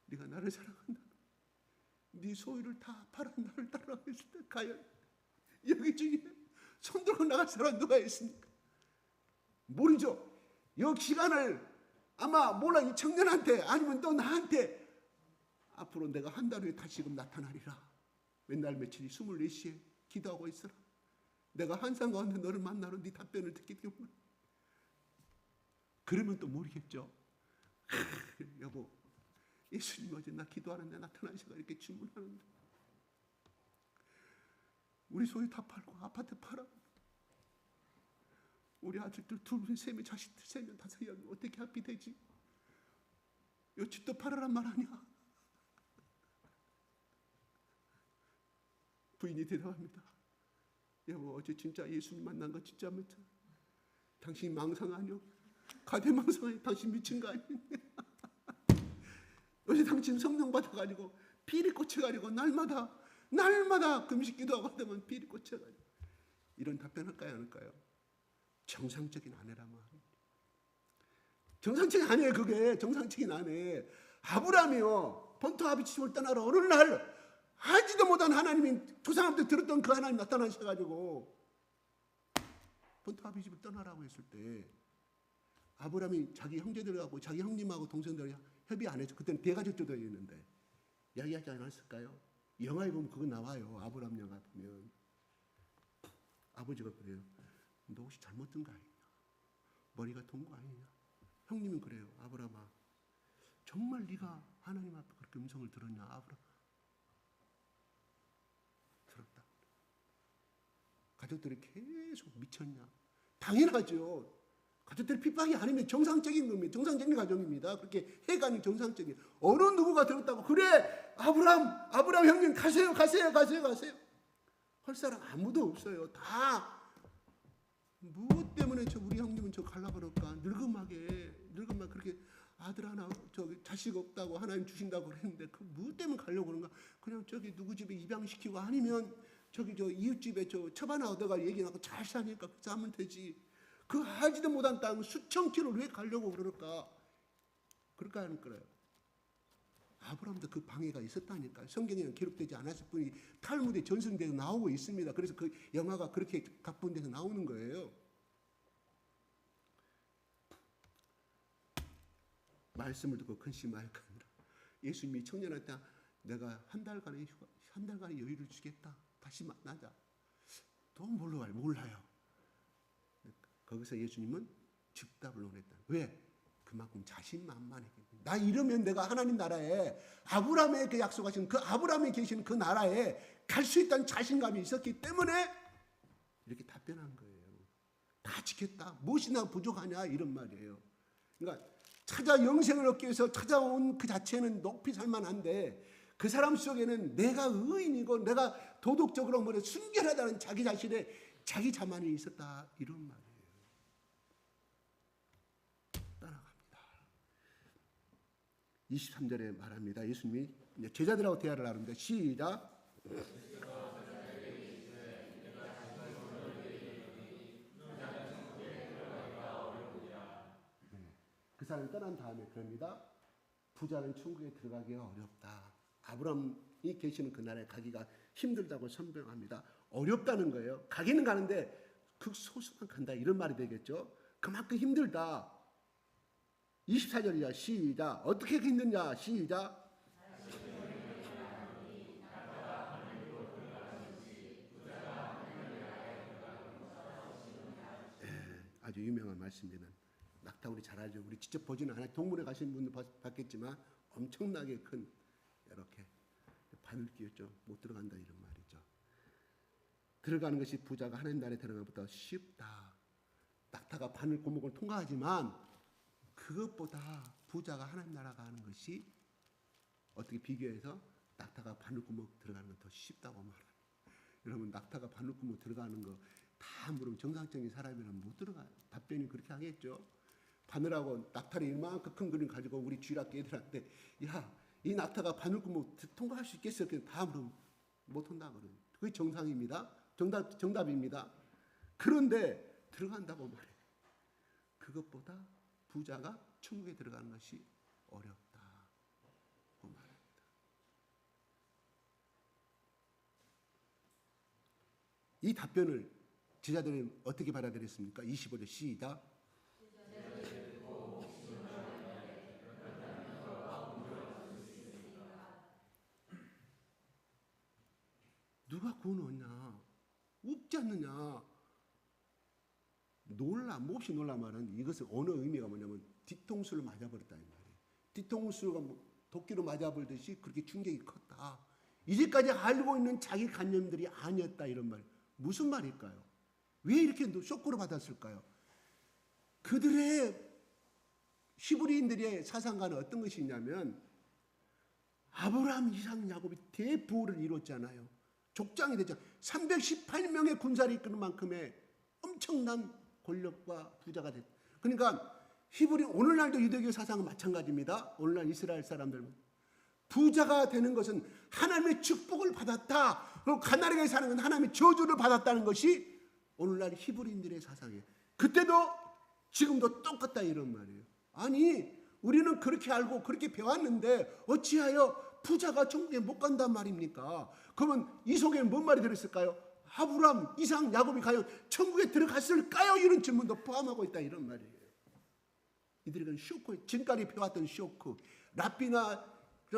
네가 나를 사랑한다. 네 소유를 다 팔아 나를 따라가고 있을 때 과연 여기 중에 손들고 나갈 사람 누가 있습니까? 모르죠. 이 기간을 아마 몰라 이 청년한테 아니면 또 나한테 앞으로 내가 한 달 후에 다시금 나타나리라. 맨날 며칠이 24시에 기도하고 있어라. 내가 한상 가운데 너를 만나러 네 답변을 듣기 때문에. 그러면 또 모르겠죠. 여보 예수님 어제 나 기도하는데 나타나시가 이렇게 주문하는데 우리 소유 다 팔고 아파트 팔아 우리 아들들 둘, 셋 명, 자식들 세 명, 다섯 명 어떻게 합이 되지? 요 집도 팔아란 말 아니야? 부인이 대답합니다. 여보, 어제 진짜 예수님 만난 거 진짜 멋져. 당신 망상 아니요? 가대망상 아니요? 당신 미친 거 아니요? 어제 당신 성령 받아가지고 비리 꽂혀가지고 날마다 금식 기도하고 하다만 비리 꽂혀가지고 이런 답변할까요, 안 할까요? 정상적인 아내란 말이에요. 정상적인 아내예요. 그게 정상적인 아내. 아브라함이요, 본토 아비집을 떠나러 어느 날 하지도 못한 하나님이 조상한테 들었던 그 하나님 나타나셔가지고 본토 아비집을 떠나라고 했을 때 아브라함이 자기 형제들하고 자기 형님하고 동생들이 협의 안 했죠. 그때는 대가족제도 있는데 이야기하지 않았을까요? 영화에 보면 그거 나와요. 아브라함 영화 보면 아버지가 그래요. 너 혹시 잘못된 거 아니냐? 머리가 돈 거 아니냐? 형님은 그래요. 아브라함아, 정말 네가 하나님 앞에 그렇게 음성을 들었냐? 아브라함 들었다. 가족들이 계속 미쳤냐? 당연하죠. 가족들이 핍박이 아니면 정상적인 겁니다. 정상적인 가정입니다. 그렇게 해가는 정상적인. 어느 누구가 들었다고 그래 아브라함 형님 가세요. 할 사람 아무도 없어요. 다 무엇 때문에 우리 형님은 가려고 그럴까? 늙음하게 그렇게 아들 하나 자식 없다고 하나님 주신다고 그랬는데 그 무엇 때문에 가려고 그런가? 그냥 누구 집에 입양시키고 아니면 이웃집에 처반 얻어가 얘기 나고 잘 사니까 그래서 하면 되지. 그 알지도 못한 땅 수천 킬로를 왜 가려고 그럴까? 그럴까 하는 거예요. 아브라함도 그 방해가 있었다니까. 성경에는 기록되지 않았을 뿐이 탈무드에 전승돼서 나오고 있습니다. 그래서 그 영화가 그렇게 각본돼서 나오는 거예요. 말씀을 듣고 근심하였거니와 예수님이 청년한테 내가 한 달간의 여유를 주겠다. 다시 만나자. 또 몰라요. 거기서 예수님은 즉답을 원했다. 왜? 그만큼 자신만만했기 때문에. 나 이러면 내가 하나님 나라에 아브라함에게 약속하신 그 아브라함에 계시는 그 나라에 갈 수 있다는 자신감이 있었기 때문에 이렇게 답변한 거예요. 다 지켰다. 무엇이나 부족하냐 이런 말이에요. 그러니까 영생을 얻기 위해서 찾아온 그 자체는 높이 살만한데 그 사람 속에는 내가 의인이고 내가 도덕적으로 순결하다는 자기 자신의 자기 자만이 있었다 이런 말이에요. 따라갑니다. 23절에 말합니다. 예수님이 제자들하고 대화를 나눕니다. 시작. 그 사람이 떠난 다음에 그럽니다. 부자는 천국에 들어가기가 어렵다. 아브라함이 계시는 그 나라에 가기가 힘들다고 선병합니다. 어렵다는 거예요. 가기는 가는데 극소수만 간다 이런 말이 되겠죠. 그만큼 힘들다. 24절이야. 시작. 어떻게 힘드냐. 시작. 아주 유명한 말씀입니다. 낙타 우리 잘 알죠. 우리 직접 보지는 않아요. 동물에 가신 분들 봤겠지만 엄청나게 큰 이렇게 바늘 끼었죠. 못 들어간다 이런 말이죠. 들어가는 것이 부자가 하나님 나라에 들어가는 것보다 쉽다. 낙타가 바늘 구멍을 통과하지만 그것보다 부자가 하나님 나라 가는 것이 어떻게 비교해서 낙타가 바늘구멍 들어가는 건 더 쉽다고 말합니다. 여러분 낙타가 바늘구멍 들어가는 거 다 물으면 정상적인 사람이라면 못 들어가요. 답변이 그렇게 하겠죠. 바늘하고 낙타를 이만큼 큰 그림 가지고 우리 주일학교 애들한테 이 낙타가 바늘구멍 통과할 수 있겠어요? 다 물으면 못 한다 그래요. 그게 정상입니다. 정답입니다. 그런데 들어간다고 말해요. 그것보다 부자가 천국에 들어가는 것이 어렵다고 말합니다. 이 답변을 제자들은 어떻게 받아들였습니까? 25절 시작. 누가 구원 얻냐? 없지 않느냐? 몹시 놀라 말은 이것을 어느 의미가 뭐냐면 뒤통수를 맞아버렸다 이 말이에요. 뒤통수가 도끼로 맞아버리듯이 그렇게 충격이 컸다. 이제까지 알고 있는 자기 관념들이 아니었다 이런 말. 무슨 말일까요? 왜 이렇게 쇼크를 받았을까요? 그들의 히브리인들의 사상과는 어떤 것이 있냐면 아브라함, 이삭, 야곱이 대부호를 이뤘잖아요. 족장이 됐죠. 318명의 군사를 이끄는 만큼의 엄청난 권력과 부자가 됐죠. 그러니까 히브리 오늘날도 유대교 사상은 마찬가지입니다. 오늘날 이스라엘 사람들은 부자가 되는 것은 하나님의 축복을 받았다. 그리고 가난하게 사는 건 하나님의 저주를 받았다는 것이 오늘날 히브리인들의 사상이에요. 그때도 지금도 똑같다 이런 말이에요. 아니 우리는 그렇게 알고 그렇게 배웠는데 어찌하여 부자가 천국에 못 간단 말입니까? 그러면 이 속에는 뭔 말이 들어있을까요? 아브라함, 이삭, 야곱이 과연 천국에 들어갔을까요? 이런 질문도 포함하고 있다 이런 말이에요. 이들에게는 쇼크, 지금까지 배웠던 쇼크, 랍비나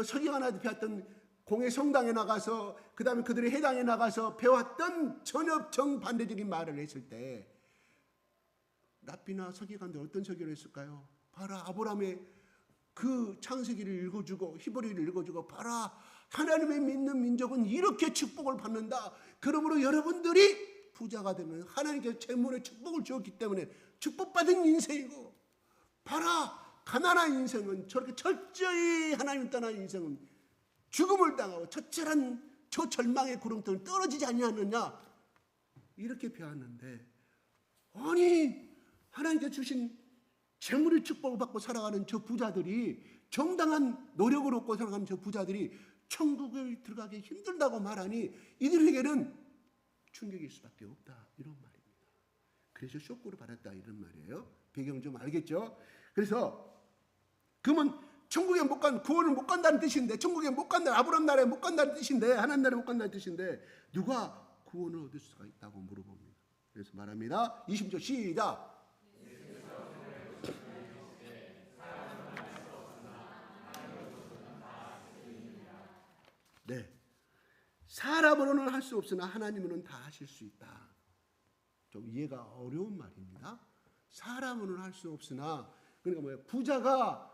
서기관한테 배웠던 공회 성당에 나가서 그 다음에 그들의 회당에 나가서 배웠던 전혀 정반대적인 말을 했을 때 랍비나 서기관들 어떤 설교를 했을까요? 봐라 아브라함의 그 창세기를 읽어주고 히브리를 읽어주고 봐라 하나님의 믿는 민족은 이렇게 축복을 받는다. 그러므로 여러분들이 부자가 되면 하나님께서 재물의 축복을 주었기 때문에 축복받은 인생이고 봐라 가난한 인생은 저렇게 철저히 하나님 떠난 인생은 죽음을 당하고 처절한 저 절망의 구렁텅이를 떨어지지 아니하느냐 이렇게 배웠는데 아니 하나님께 주신 재물의 축복을 받고 살아가는 저 부자들이 정당한 노력을 얻고 살아가는 저 부자들이 천국에 들어가기 힘들다고 말하니 이들에게는 충격일 수밖에 없다 이런 말입니다. 그래서 쇼크를 받았다 이런 말이에요. 배경 좀 알겠죠? 그래서 그러면 천국에 못 간, 구원을 못 간다는 뜻인데 천국에 못 간다는 아브라함 나라에 못 간다는 뜻인데 하나님 나라에 못 간다는 뜻인데 누가 구원을 얻을 수가 있다고 물어봅니다. 그래서 말합니다. 20절 시작. 네, 사람으로는 할 수 없으나 하나님으로는 다 하실 수 있다. 좀 이해가 어려운 말입니다. 사람으로는 할 수 없으나 그러니까 뭐예요? 부자가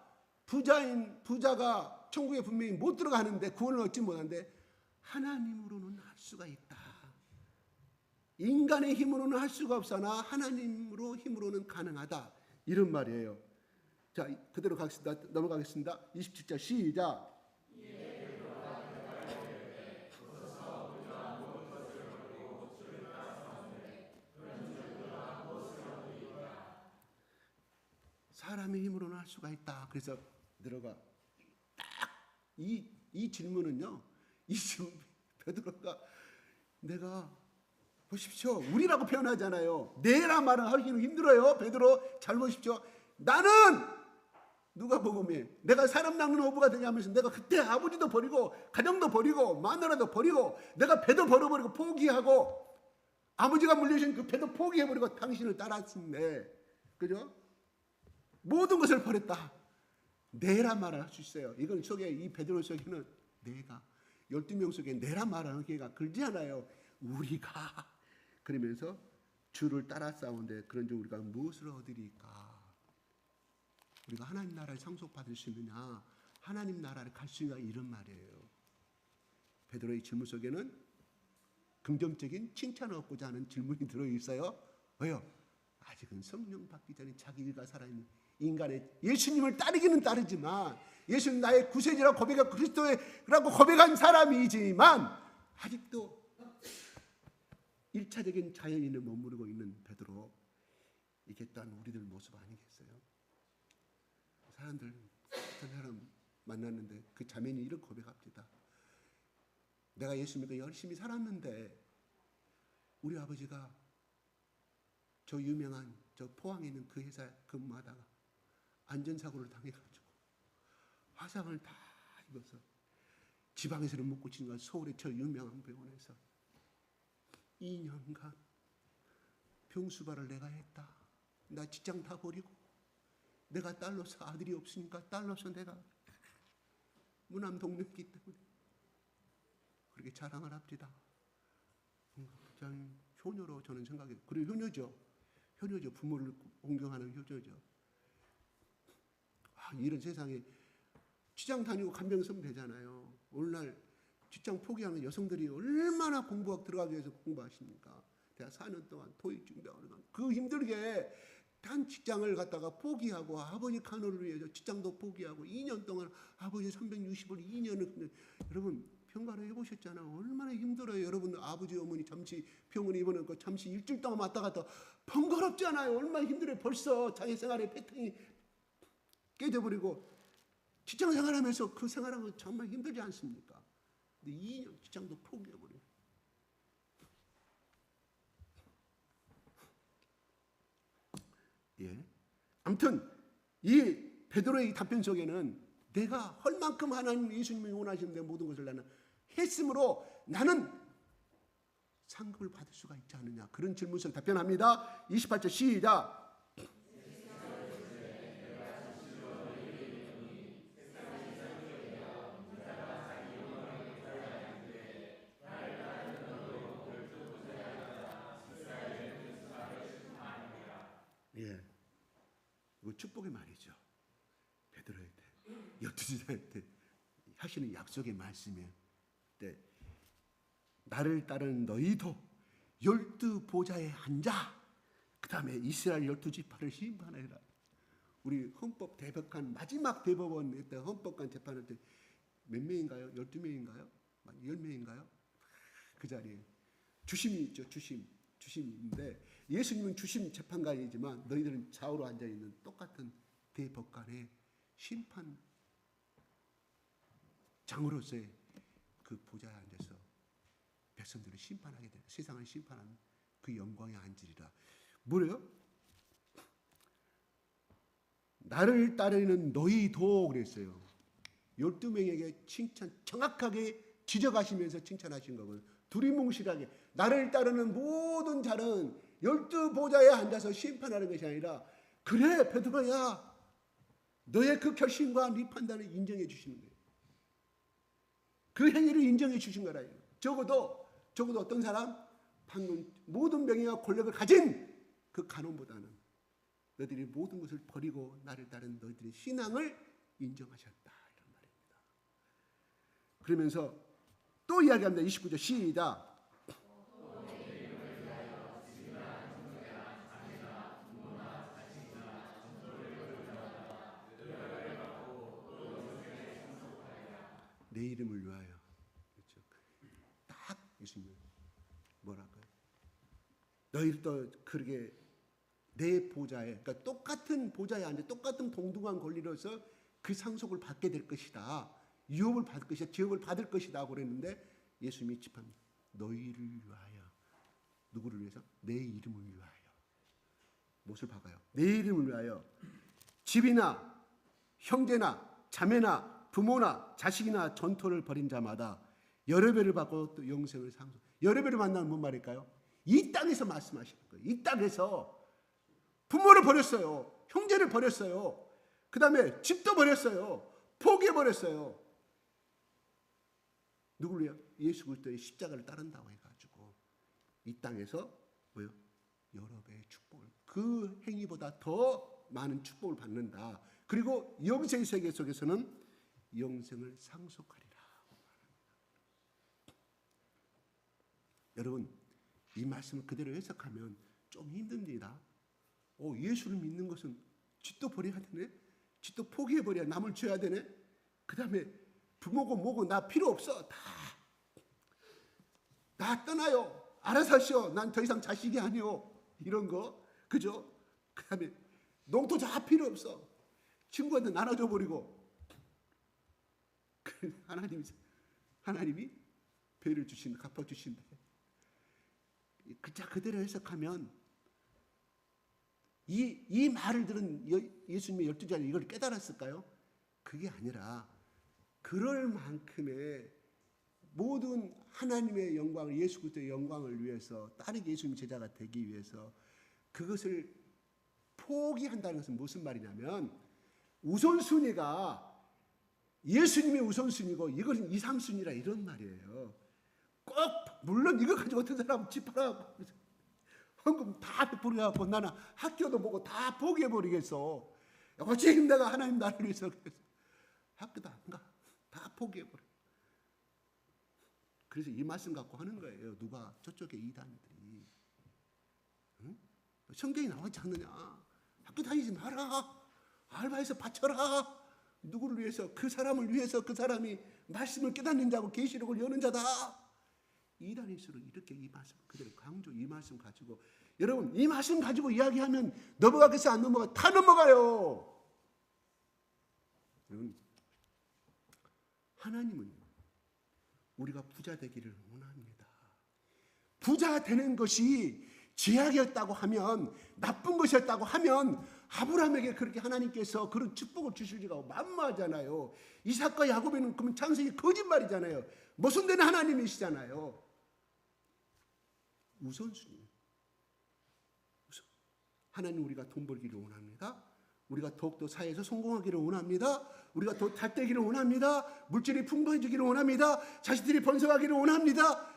천국에 분명히 못 들어가는데 구원을 얻지 못하는데 하나님으로는 할 수가 있다. 인간의 힘으로는 할 수가 없으나 하나님으로 힘으로는 가능하다. 이런 말이에요. 자, 그대로 넘어가겠습니다. 27절 시작. 사람의 힘으로는 할 수가 있다. 그래서 들어가 딱 이 질문은요. 이 질문 베드로가 내가 보십시오. 우리라고 표현하잖아요. 내라 말은 하기는 힘들어요. 베드로 잘 보십시오. 나는 누가 복음해? 내가 사람 낚는 어부가 되냐면서 내가 그때 아버지도 버리고 가정도 버리고 마누라도 버리고 내가 배도 벌어버리고 포기하고 아버지가 물려주신 그 배도 포기해버리고 당신을 따랐는데 그죠? 모든 것을 버렸다. 내라 말을 할 수 있어요. 이건 속에 이 베드로 속에는 내가 12명 속에 내라 말하는 게가 글지 않아요. 우리가 그러면서 주를 따라 싸우는데 그런즉 우리가 무엇을 얻으리까? 우리가 하나님 나라를 상속받을 수 있느냐? 하나님 나라를 갈 수 있느냐? 이런 말이에요. 베드로의 질문 속에는 긍정적인 칭찬을 얻고자 하는 질문이 들어있어요. 왜요? 아직은 성령 받기 전에 자기 일가 살아있는 인간의 예수님을 따르기는 따르지만 예수는 나의 구세주라고 고백하고 그리스도라고 고백한 사람이지만 아직도 1차적인 자연인을 머무르고 있는 베드로 이게 또한 우리들 모습 아니겠어요? 사람들 어떤 사람 만났는데 그 자매니 이렇게 고백합니다. 내가 예수 믿고 열심히 살았는데 우리 아버지가 저 유명한 저 포항에 있는 그 회사에 근무하다가 안전사고를 당해가지고 화상을 다 입어서 지방에서는 못 고치는 서울의 저 유명한 병원에서 2년간 병수발을 내가 했다. 나 직장 다 버리고 내가 딸로서 아들이 없으니까 딸로서 내가 무남 동료이기 때문에 그렇게 자랑을 합니다. 굉장히 효녀로 저는 생각해요. 그리고 효녀죠. 부모를 공경하는 효녀죠. 이런 세상에 직장 다니고 간병 쓰면 되잖아요. 오늘날 직장 포기하는 여성들이 얼마나 공부학 들어가기 위해서 공부하십니까? 대학 4년 동안 토익 준비하고 그 힘들게 단 직장을 갖다가 포기하고 아버지 간호를 위해서 직장도 포기하고 2년 동안 아버지 360을 2년을 여러분 병가를 해보셨잖아요. 얼마나 힘들어요. 여러분 아버지 어머니 잠시 병원에 입원하고 잠시 일주일 동안 왔다 갔다 번거롭잖아요. 얼마나 힘들어요. 벌써 자기 생활의 패턴이 깨져버리고 직장 생활하면서 그 생활하면 정말 힘들지 않습니까? 근데 2년 직장도 포기해버려요. 예. 아무튼 이 베드로의 답변 속에는 내가 할 만큼 하나님 예수님이 원하시는 내 모든 것을 나는 했으므로 나는 상급을 받을 수가 있지 않느냐. 그런 질문을 답변합니다. 28절 시작. 예, 이거 축복의 말이죠. 베드로한테, 열두제자한테 하시는 약속의 말씀이에요. 네. 나를 따르는 너희도 12보좌에 앉아 그 다음에 이스라엘 12지파를 심판하리라. 우리 헌법 대법관 마지막 대법원 때 헌법관 재판할 때 몇 명인가요? 12명인가요? 10명인가요? 그 자리에 주심이 있죠. 주심인데 예수님은 주심 재판관이지만 너희들은 좌우로 앉아있는 똑같은 대법관의 심판장으로서의 그 보좌에 앉아서 백성들을 심판하게 되는, 세상을 심판하는 그 영광에 앉으리라. 뭐래요? 나를 따르는 너희도 그랬어요. 12명에게 칭찬 정확하게 지적하시면서 칭찬하신 거거든요. 두리뭉실하게 나를 따르는 모든 자는 12보좌에 앉아서 심판하는 것이 아니라 그래 베드로야 너의 그 결심과 네 판단을 인정해 주시는 거예요. 그 행위를 인정해 주신 거라. 적어도 어떤 사람? 방금 모든 명예와 권력을 가진 그 간원보다는 너희들이 모든 것을 버리고 나를 따른 너희들의 신앙을 인정하셨다. 이런 말입니다. 그러면서 또 이야기합니다. 29절 시작. 내 이름을 위하여. 그렇죠. 딱 예수님 뭐랄까요? 너희도 그렇게 내 보좌에, 그러니까 똑같은 보좌에 앉아 똑같은 동등한 권리로서 그 상속을 받게 될 것이다. 유업을 받을 것이다. 지업을 받을 것이다. 그랬는데 예수님이 짚합니다. 너희를 위하여. 누구를 위해서? 내 이름을 위하여. 무엇을 박아요? 내 이름을 위하여 집이나 형제나 자매나 부모나 자식이나 전토를 벌인 자마다 여러 배를 받고 또 영생을 상속. 여러 배를 만나면 뭔 말일까요? 이 땅에서 말씀하시는 거예요. 이 땅에서 부모를 버렸어요. 형제를 버렸어요. 그 다음에 집도 버렸어요. 포기해버렸어요. 누구를 위해? 예수 그리스도의 십자가를 따른다고 해가지고 이 땅에서 뭐요? 여러 배의 축복을, 그 행위보다 더 많은 축복을 받는다. 그리고 영생의 세계 속에서는 영생을 상속하리라. 여러분 이 말씀을 그대로 해석하면 좀 힘듭니다. 예수를 믿는 것은 집도 버려야 되네. 집도 포기해버려야 남을 줘야 되네. 그 다음에 부모고 뭐고 나 필요 없어. 나 떠나요. 알아서 하시오. 난 더 이상 자식이 아니오. 이런 거. 그죠? 그 다음에 농토 다 필요 없어. 친구한테 나눠줘 버리고. 하나님이 배를 주신다. 갚아주신다. 그대로 해석하면 이 말을 들은 예수님의 12제자는 이걸 깨달았을까요? 그게 아니라 그럴 만큼의 모든 하나님의 영광을, 예수 그리스도의 영광을 위해서 따르게 예수님 제자가 되기 위해서 그것을 포기한다는 것은 무슨 말이냐면 우선순위가 예수님이 우선순위고 이것은 2, 3순위라 이런 말이에요. 꼭 물론 이거 가지고 어떤 사람은 집 팔아 헌금 다 베풀어갖고 나는 학교도 보고 다 포기해버리겠어. 어찌 내가 하나님 나를 위해서 학교도 안 가. 다 포기해버려. 그래서 이 말씀 갖고 하는 거예요. 누가? 저쪽에 이단들이. 응? 성경이 나오지 않느냐. 학교 다니지 마라. 알바해서 바쳐라. 누구를 위해서? 그 사람을 위해서. 그 사람이 말씀을 깨닫는 자고 계시록을 여는 자다. 이단일수록 이렇게 이 말씀 그대로 강조, 이 말씀 가지고, 여러분 이 말씀 가지고 이야기하면 넘어가겠어 안 넘어가? 다 넘어가요. 여러분, 하나님은 우리가 부자 되기를 원합니다. 부자 되는 것이 죄악이었다고 하면, 나쁜 것이었다고 하면 아브라함에게 그렇게 하나님께서 그런 축복을 주실 리가 만무하잖아요. 이삭과 야곱에는 그러면 창세기 거짓말이잖아요. 모순된 하나님이시잖아요. 우선순위. 하나님, 우리가 돈 벌기를 원합니다. 우리가 더욱더 사회에서 성공하기를 원합니다. 우리가 더 잘되기를 원합니다. 물질이 풍부해지기를 원합니다. 자식들이 번성하기를 원합니다.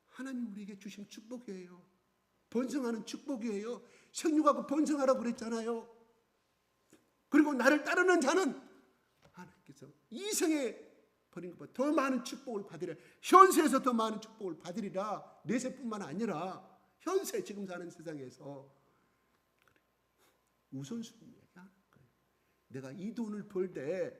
하나님 우리에게 주신 축복이에요. 번성하는 축복이에요. 생육하고 번성하라고 그랬잖아요. 그리고 나를 따르는 자는 하나님께서 이생에 버린 것보다 더 많은 축복을 받으리라. 현세에서 더 많은 축복을 받으리라. 내세뿐만 아니라 현세, 지금 사는 세상에서 우선순위 얘기하는 거예요. 내가 이 돈을 벌 때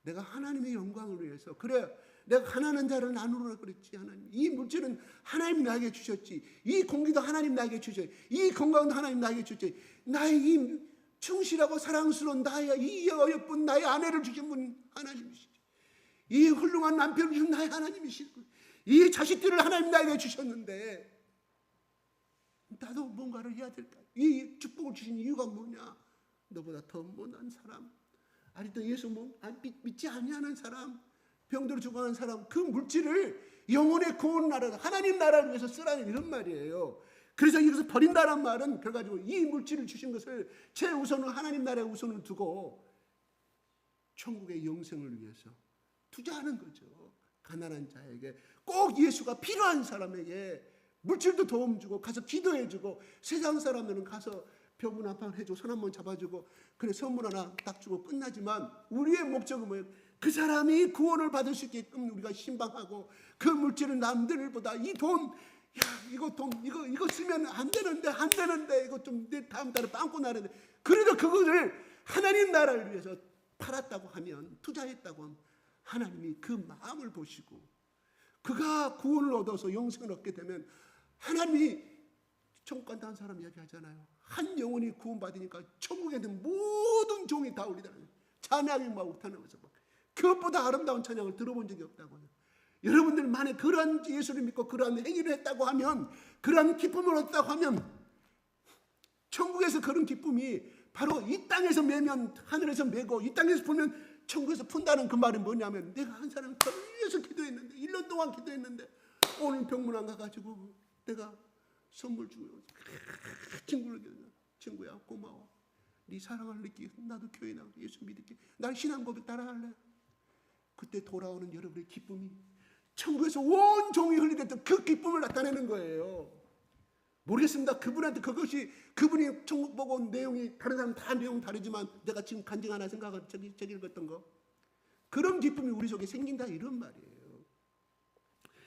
내가 하나님의 영광을 위해서, 그래 내가 가난한 자를 나누라 그랬지. 하나님, 이 물질은 하나님 나에게 주셨지. 이 공기도 하나님 나에게 주셨지. 이 건강도 하나님 나에게 주셨지. 나의 이 충실하고 사랑스러운 나의 이 어여쁜 나의 아내를 주신 분 하나님이시지. 이 훌륭한 남편을 주신 나의 하나님이시고, 이 자식들을 하나님 나에게 주셨는데 나도 뭔가를 해야 될까? 이 축복을 주신 이유가 뭐냐? 너보다 더 못난 사람, 아직도 예수 믿지 아니하는 사람, 병들어 죽어가는 사람, 그 물질을 영혼의 구원 나라, 하나님 나라를 위해서 쓰라는 이런 말이에요. 그래서 여기서 버린다란 말은 그래가지고 이 물질을 주신 것을 최우선은 하나님 나라의 우선을 두고 천국의 영생을 위해서 투자하는 거죠. 가난한 자에게, 꼭 예수가 필요한 사람에게 물질도 도움 주고, 가서 기도해 주고, 세상 사람들은 가서 병원 한번 해주고, 손 한번 잡아주고, 그래 선물 하나 딱 주고 끝나지만, 우리의 목적은 뭐예요? 그 사람이 구원을 받을 수 있게끔 우리가 신방하고, 그 물질은 남들보다 이 돈, 이거 쓰면 안 되는데 이거 좀 다음 달에 빵꾸 나는데, 그래도 그거를 하나님 나라를 위해서 팔았다고 하면, 투자했다고 하면 하나님이 그 마음을 보시고, 그가 구원을 얻어서 영생을 얻게 되면 하나님이, 천국 간다는 사람 이야기하잖아요. 한 영혼이 구원받으니까 천국에 있는 모든 종이 다 울리더라고요. 찬양이 막 우탄하면서 막 그것보다 아름다운 찬양을 들어본 적이 없다고요. 여러분들 만약 그러한 예수를 믿고 그러한 행위를 했다고 하면, 그러한 기쁨을 얻었다고 하면, 천국에서 그런 기쁨이 바로 이 땅에서 매면 하늘에서 매고, 이 땅에서 풀면 천국에서 푼다는 그 말은 뭐냐면, 내가 한 사람을 위해서 기도했는데, 1년 동안 기도했는데 오늘 병문 안 가가지고 내가 선물 주고, 친구야 고마워. 네 사랑을 느끼고 나도 교회 나가 예수 믿을게. 난 신앙 고백 따라할래. 그때 돌아오는 여러분의 기쁨이 천국에서 온 종이 흘리던 그 기쁨을 나타내는 거예요. 모르겠습니다. 그분한테 그것이, 그분이 천국 보고 온 내용이 다른 사람 다 내용 다르지만, 내가 지금 간증 하나 생각한 저기 읽었던 거, 그런 기쁨이 우리 속에 생긴다 이런 말이에요.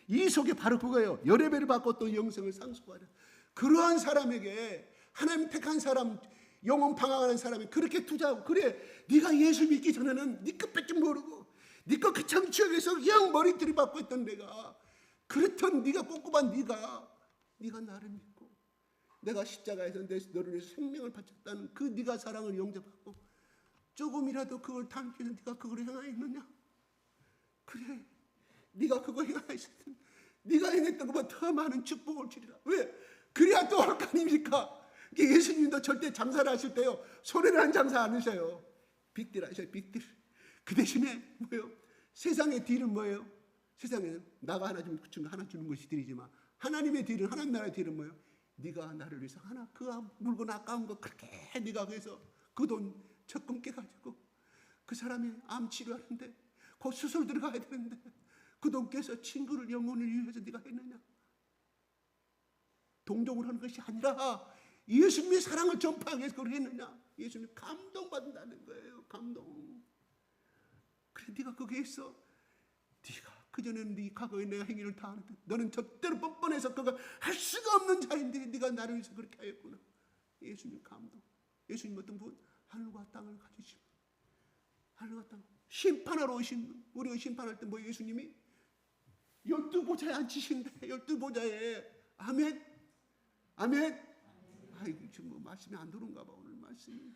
이 속에 바로 그거예요. 열애배를 받고 또 영생을 상속하려. 그러한 사람에게 하나님 택한 사람, 영혼 방황하는 사람이 그렇게 투자하고, 그래 네가 예수 믿기 전에는 네 것밖에 모르고 네 것 그 창치역에서 그냥 머리 들이받고 있던 내가, 그렇던 네가 꼼꼼한 네가 나를 믿고 내가 십자가에서 너를 위해서 생명을 바쳤다는 그 네가 사랑을 영접하고 조금이라도 그걸 담기 위해서 네가 그걸 행하였느냐? 그래, 네가 그거 행하였으면 네가 행했던 것보다 더 많은 축복을 주리라. 왜? 그래야 또 할 거 아닙니까? 예수님도 절대 장사를 하실 때요, 손해를 한 장사 안 하셔요. 빅딜 하셔요. 빅딜. 그 대신에 뭐예요? 세상의 딜은 뭐예요? 세상에는 나가 하나 주는 것이 딜이지만, 하나님의 딜은, 하나님 나라의 딜은 뭐예요? 네가 나를 위해서 하나, 그 물건 아까운 거 그렇게 네가 그래서 그 돈 적금 깨가지고 그 사람이 암 치료하는데 곧 수술 들어가야 되는데 그 돈 깨서 친구를, 영혼을 위해서 네가 했느냐? 동정을 하는 것이 아니라 예수님의 사랑을 전파하기 위해서 그걸 했느냐? 예수님 감동받는다는 거예요. 감동. 그래, 네가 그게 있어. 네가 그전에는 네 과거에 내가 행위를 다 하는데 너는 절대로 뻔뻔해서 그거 할 수가 없는 자인데 네가 나를 위해서 그렇게 하였구나. 예수님 감동. 예수님 어떤 분? 하늘과 땅을 가지신 분. 하늘과 땅. 심판하러 오신 분. 우리가 심판할 때 뭐 예수님이 12보좌에 앉히신대. 12보좌에. 아멘. 아멘. 아이고 지금 뭐 말씀이 안 들어온가 봐 오늘 말씀이.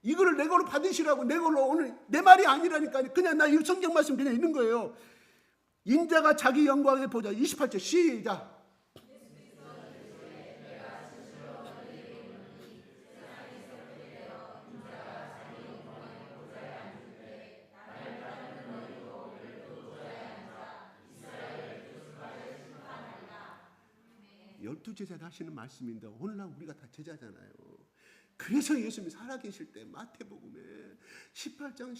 이거를 내 걸로 받으시라고. 내 걸로 오늘 내 말이 아니라니까. 그냥 나 이 성경 말씀 그냥 있는 거예요. 인자가 자기 영광의 보좌. 28절 시작. 열두 제자가 하시는 말씀인데 오늘날 우리가 다 제자잖아요. 그래서 예수님이 살아계실 때 마태복음에 28장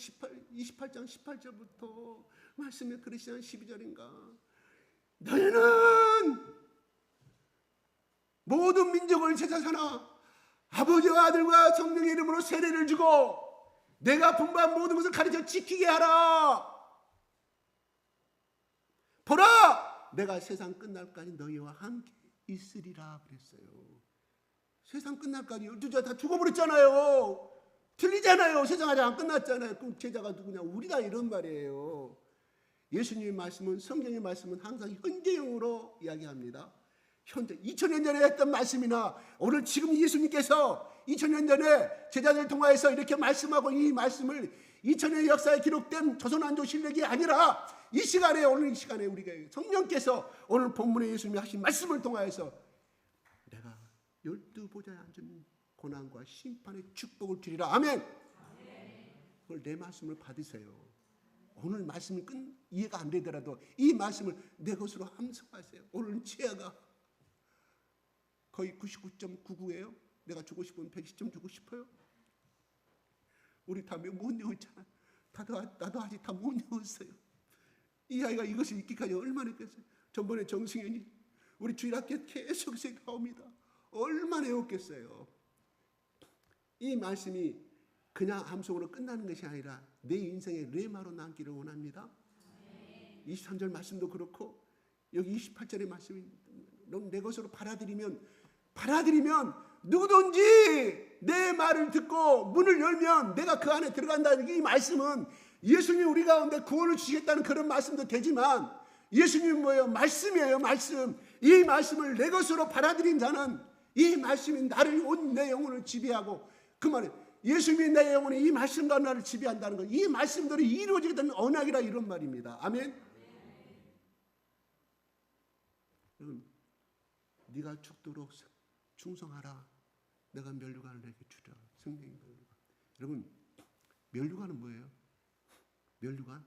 18절부터 말씀에 그러시잖아요. 12절인가. 너희는 모든 민족을 제자 삼아 아버지와 아들과 성령의 이름으로 세례를 주고 내가 분부한 모든 것을 가르쳐 지키게 하라. 보라 내가 세상 끝날까지 너희와 함께 있으리라 그랬어요. 세상 끝날까지 12제자 다 죽어버렸잖아요. 틀리잖아요. 세상 아직 안 끝났잖아요. 그럼 제자가 누구냐? 우리다 이런 말이에요. 예수님의 말씀은 성경의 말씀은 항상 현재형으로 이야기합니다. 현재 2000년 전에 했던 말씀이나 오늘 지금 예수님께서 2000년 전에 제자들을 통하여서 이렇게 말씀하고 이 말씀을 2000년의 역사에 기록된 조선왕조실록이 아니라 이 시간에 오늘 이 시간에 우리가 성령께서 오늘 본문에 예수님이 하신 말씀을 통하여서 내가 12보좌에 앉은 고난과 심판의 축복을 주리라. 아멘. 그걸 내 말씀을 받으세요. 오늘 말씀이 이해가 안 되더라도 이 말씀을 내 것으로 함성하세요. 오늘 치아가 거의 99.99예요. 내가 주고 싶으면 110점 주고 싶어요. 우리 다 못 외웠잖아. 나도 아직 다 못 외웠어요. 이 아이가 이것을 읽기까지 얼마나 했겠어요. 전번에 정승현이 우리 주일학교에 계속 나옵니다. 얼마나 외웠겠어요. 이 말씀이 그냥 함성으로 끝나는 것이 아니라 내 인생의 레마로 남기를 원합니다. 23절 말씀도 그렇고 여기 28절의 말씀이 넌 내 것으로 받아들이면 누구든지 내 말을 듣고 문을 열면 내가 그 안에 들어간다는 이 말씀은 예수님이 우리 가운데 구원을 주시겠다는 그런 말씀도 되지만 예수님이 뭐예요? 말씀이에요. 말씀. 이 말씀을 내 것으로 받아들인 자는 이 말씀이 나를 온 내 영혼을 지배하고 그 말은 예수님이 내 영혼이 이 말씀과 나를 지배한다는 것. 이 말씀들이 이루어지게 되는 언약이라 이런 말입니다. 아멘. 여러분, 네가 죽도록 충성하라. 내가 면류관을 내게 주라. 성령의 면류관. 여러분, 면류관은 뭐예요? 면류관?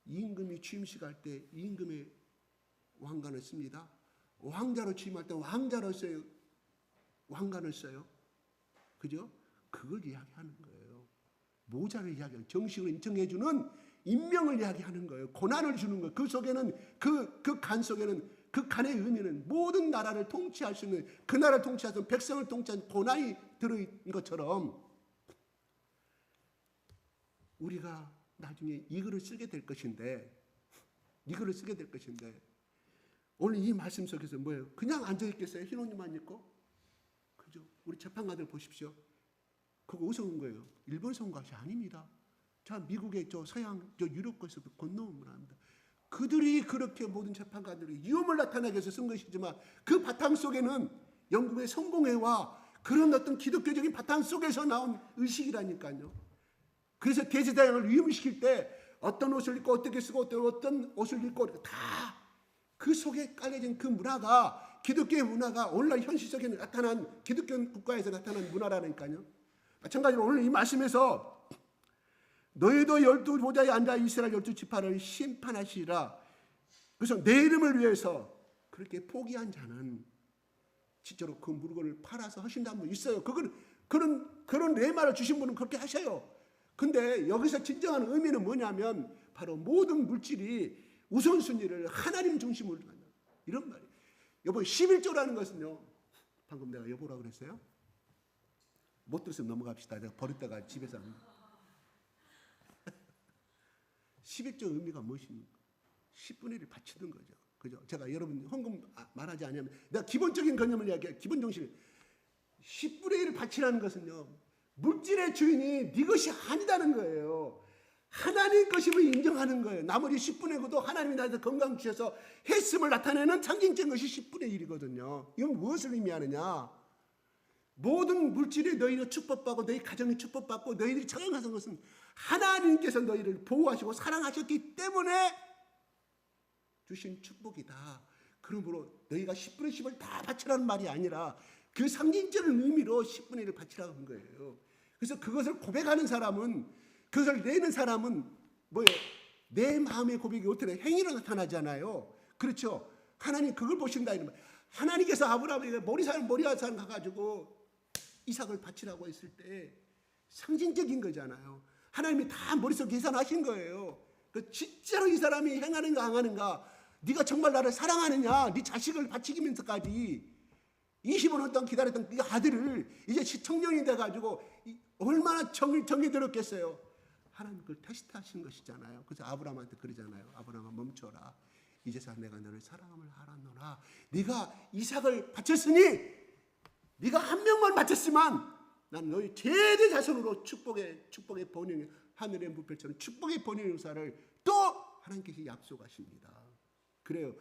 임금이 취임식 할 때 임금의 왕관을 씁니다. 왕자로 취임할 때 왕자로 써요. 왕관을 써요. 그죠? 그걸 이야기하는 거예요. 모자를 이야기하는, 정식으로 인정해주는 임명을 이야기하는 거예요. 고난을 주는 거예요. 그 속에는 그 간 속에는 그 간의 의미는 모든 나라를 통치할 수 있는 그 나라를 통치할 수 있는 백성을 통치하는 고난이 들어있는 것처럼 우리가 나중에 이거를 쓰게 될 것인데 오늘 이 말씀 속에서 뭐예요? 그냥 앉아있겠어요? 흰 옷만 입고? 그죠? 우리 재판관들 보십시오. 그거 어디서 온 거예요? 일본에서 온 것이 아닙니다. 자, 미국의 서양 유럽 것에서 건너온 문화입니다. 그들이 그렇게 모든 재판관들이 위험을 나타내기 위해서 쓴 것이지만 그 바탕 속에는 영국의 성공회와 그런 어떤 기독교적인 바탕 속에서 나온 의식이라니까요. 그래서 대제사장을 위임시킬 때 어떤 옷을 입고 어떻게 쓰고 어떤 옷을 입고 다 그 속에 깔려진 그 문화가 기독교의 문화가 오늘날 현실 속에 나타난 기독교 국가에서 나타난 문화라니까요. 마찬가지로 오늘 이 말씀에서 너희도 12보좌에 앉아 이스라엘 12지파를 심판하시리라. 그래서 내 이름을 위해서 그렇게 포기한 자는 진짜로 그 물건을 팔아서 하신다는 분 있어요. 그런 레마를 주신 분은 그렇게 하셔요. 근데 여기서 진정한 의미는 뭐냐면 바로 모든 물질이 우선순위를 하나님 중심으로 한다. 이런 말이에요. 여보 11조라는 것은요. 방금 내가 여보라고 그랬어요? 못 들었으면 넘어갑시다. 내가 버렸다가 집에서 11조 의미가 무엇입니까? 10분의 1을 바치는 거죠. 그죠? 제가 여러분 헌금 말하지 않으면 내가 기본적인 개념을 이야기해요. 기본 정신. 10분의 1을 바치라는 것은요, 물질의 주인이 네 것이 아니다는 거예요. 하나님 것임을 인정하는 거예요. 나머지 10분의 9도 하나님이 나한테 건강 주셔서 했음을 나타내는 상징적인 것이 10분의 1이거든요. 이건 무엇을 의미하느냐? 모든 물질이 너희를 축복받고 너희 가정이 축복받고 너희들이 적용하는 것은 하나님께서 너희를 보호하시고 사랑하셨기 때문에 주신 축복이다. 그러므로 너희가 10분의 10을 다 바치라는 말이 아니라 그 상징적인 의미로 10분의 1을 바치라고 한 거예요. 그래서 그것을 고백하는 사람은, 그것을 내는 사람은 뭐예요? 내 마음의 고백이 어떻게 행위로 나타나잖아요. 그렇죠? 하나님 그걸 보신다 이런 말. 하나님께서 아브라함에게 모리산 가가지고 이삭을 바치라고 했을 때 상징적인 거잖아요. 하나님이 다 머릿속에 계산하신 거예요. 그 진짜로 이 사람이 행하는가 안 하는가, 네가 정말 나를 사랑하느냐, 네 자식을 바치기면서까지 20년 동안 기다렸던 그 아들을 이제 청년이 돼가지고 얼마나 정이 들었겠어요. 하나님 그걸 테스트하신 것이잖아요. 그래서 아브라함한테 그러잖아요. 아브라함아 멈춰라. 이제서 내가 너를 사랑함을 알았노라. 네가 이삭을 바쳤으니 네가 한 명만 바쳤지만 난 너희 대대 자손으로 축복의 번영, 하늘의 무별처럼 축복의 번영 유사를 또 하나님께서 약속하십니다. 그래요.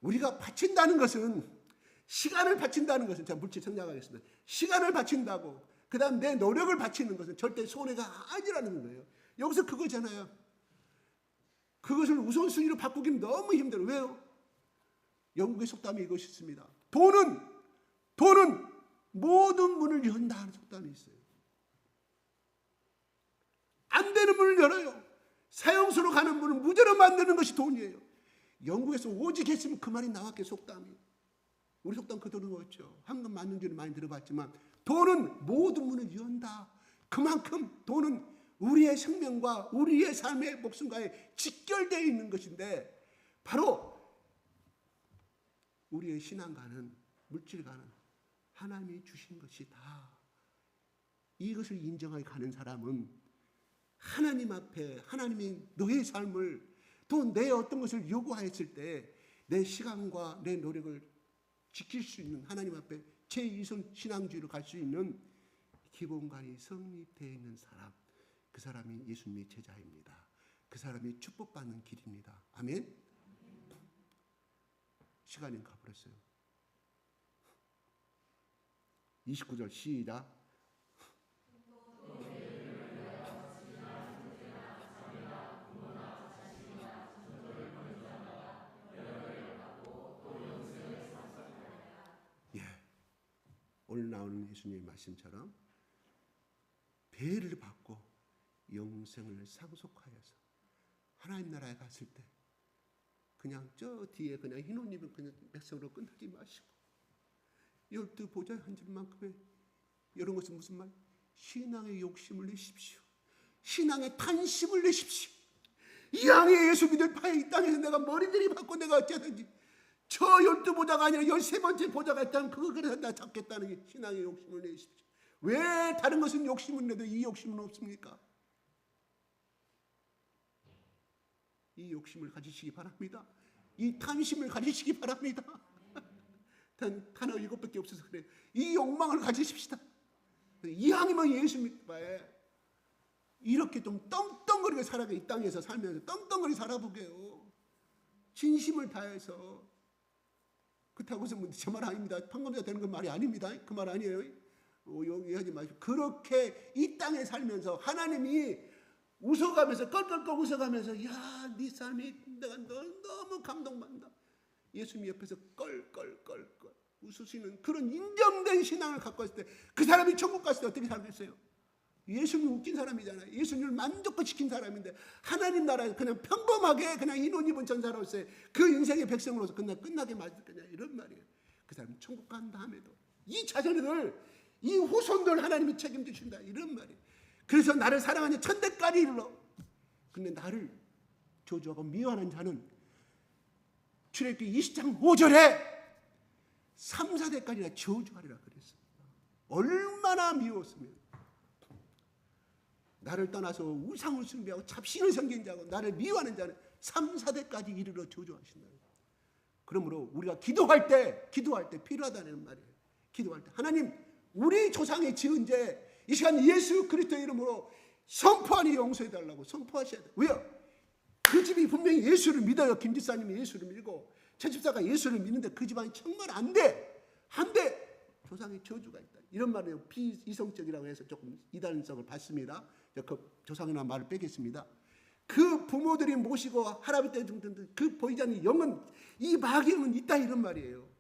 우리가 바친다는 것은, 시간을 바친다는 것은, 제가 물질 생략하겠습니다. 시간을 바친다고, 그 다음 내 노력을 바치는 것은 절대 손해가 아니라는 거예요. 여기서 그거잖아요. 그것을 우선순위로 바꾸기는 너무 힘들어요. 왜요? 영국의 속담이 이것이 있습니다. 돈은 모든 문을 연다 하는 속담이 있어요. 안 되는 문을 열어요. 사형수로 가는 문을 무죄로 만드는 것이 돈이에요. 영국에서 오직 했으면 그 말이 나왔게, 속담이. 우리 속담 그대로 넣었죠. 한건 맞는 줄은 많이 들어봤지만 돈은 모든 문을 연다. 그만큼 돈은 우리의 생명과 우리의 삶의 목숨과에 직결되어 있는 것인데, 바로 우리의 신앙과는 물질과는 하나님이 주신 것이다. 이것을 인정하게 가는 사람은 하나님 앞에, 하나님이 너의 삶을, 또 내 어떤 것을 요구하였을 때 내 시간과 내 노력을 지킬 수 있는, 하나님 앞에 제2선 신앙주의로 갈 수 있는 기본관이 성립되어 있는 사람, 그 사람이 예수님의 제자입니다. 그 사람이 축복받는 길입니다. 아멘. 시간이 가버렸어요. 29절 시작. 오늘 나오는 예수님의 말씀처럼 배를 받고 영생을 상속하여서 하나님 나라에 갔을 때 그냥 저 뒤에 그냥 흰 옷 입은 그냥 백성으로 끝나지 마시고 12 보좌에 앉을 만큼의 이런 것은 무슨 말? 신앙의 욕심을 내십시오. 신앙의 탄심을 내십시오. 이왕에 예수 믿을 바에 이 땅에서 내가 머리들이 받고 내가 어쩌든지 저 12 보좌가 아니라 13번째 보좌가 있다면 그래서 나 잡겠다는 게 신앙의 욕심을 내십시오. 왜 다른 것은 욕심을 내도 이 욕심은 없습니까? 이 욕심을 가지시기 바랍니다. 이 탐심을 가지시기 바랍니다. 단어 7밖에 없어서 그래요. 이 욕망을 가지십시다. 이왕이면 예수 믿을 바에 이렇게 좀 떵떵거리게 살아가, 이 땅에서 살면서 떵떵거리 살아보게요. 진심을 다해서. 그렇다고 해서 제 말 아닙니다. 판검자 되는 건 말이 아닙니다. 그 말 아니에요. 용기하지 마시고 그렇게 이 땅에 살면서 하나님이 웃어가면서 껄껄껄 웃어가면서 야, 네 삶이 내가 너무 감동받는다. 예수님 옆에서 껄껄껄껄 웃으시는 그런 인정된 신앙을 갖고 왔을 때 그 사람이 천국 갔을 때 어떻게 살겠어요? 예수님 웃긴 사람이잖아요. 예수님을 만족시킨 사람인데 하나님 나라에서 그냥 평범하게 그냥 흰 옷 입은 전사로서의 그 인생의 백성으로서 끝나게 맞을 거냐 이런 말이에요. 그 사람은 천국 간 다음에도 이 자손들, 이 후손들 하나님이 책임지신다 이런 말이에요. 그래서 나를 사랑하는 천대까지 이르러. 근데 나를 저주하고 미워하는 자는 출애굽기 20장 5절에 3, 4대까지나 저주하리라 그랬습니다. 얼마나 미웠으면. 나를 떠나서 우상을 숭배하고 잡신을 섬긴 자고 나를 미워하는 자는 3, 4대까지 이르러 저주하신다. 그러므로 우리가 기도할 때 필요하다는 말이에요. 기도할 때 하나님 우리 조상의 지은 죄 이 시간 예수 그리스도의 이름으로 선포하니 용서해달라고 선포하셔야 돼요. 왜요? 그 집이 분명히 예수를 믿어요. 김 집사님이 예수를 믿고 최 집사가 예수를 믿는데 그 집안이 정말 안 돼. 안 돼. 조상의 저주가 있다. 이런 말이에요. 비이성적이라고 해서 조금 이단성을 받습니다. 그 조상이나 말을 빼겠습니다. 그 부모들이 모시고 할아버지 때 죽던 그 보이지 않는 영은 이 마귀의 영은 있다 이런 말이에요.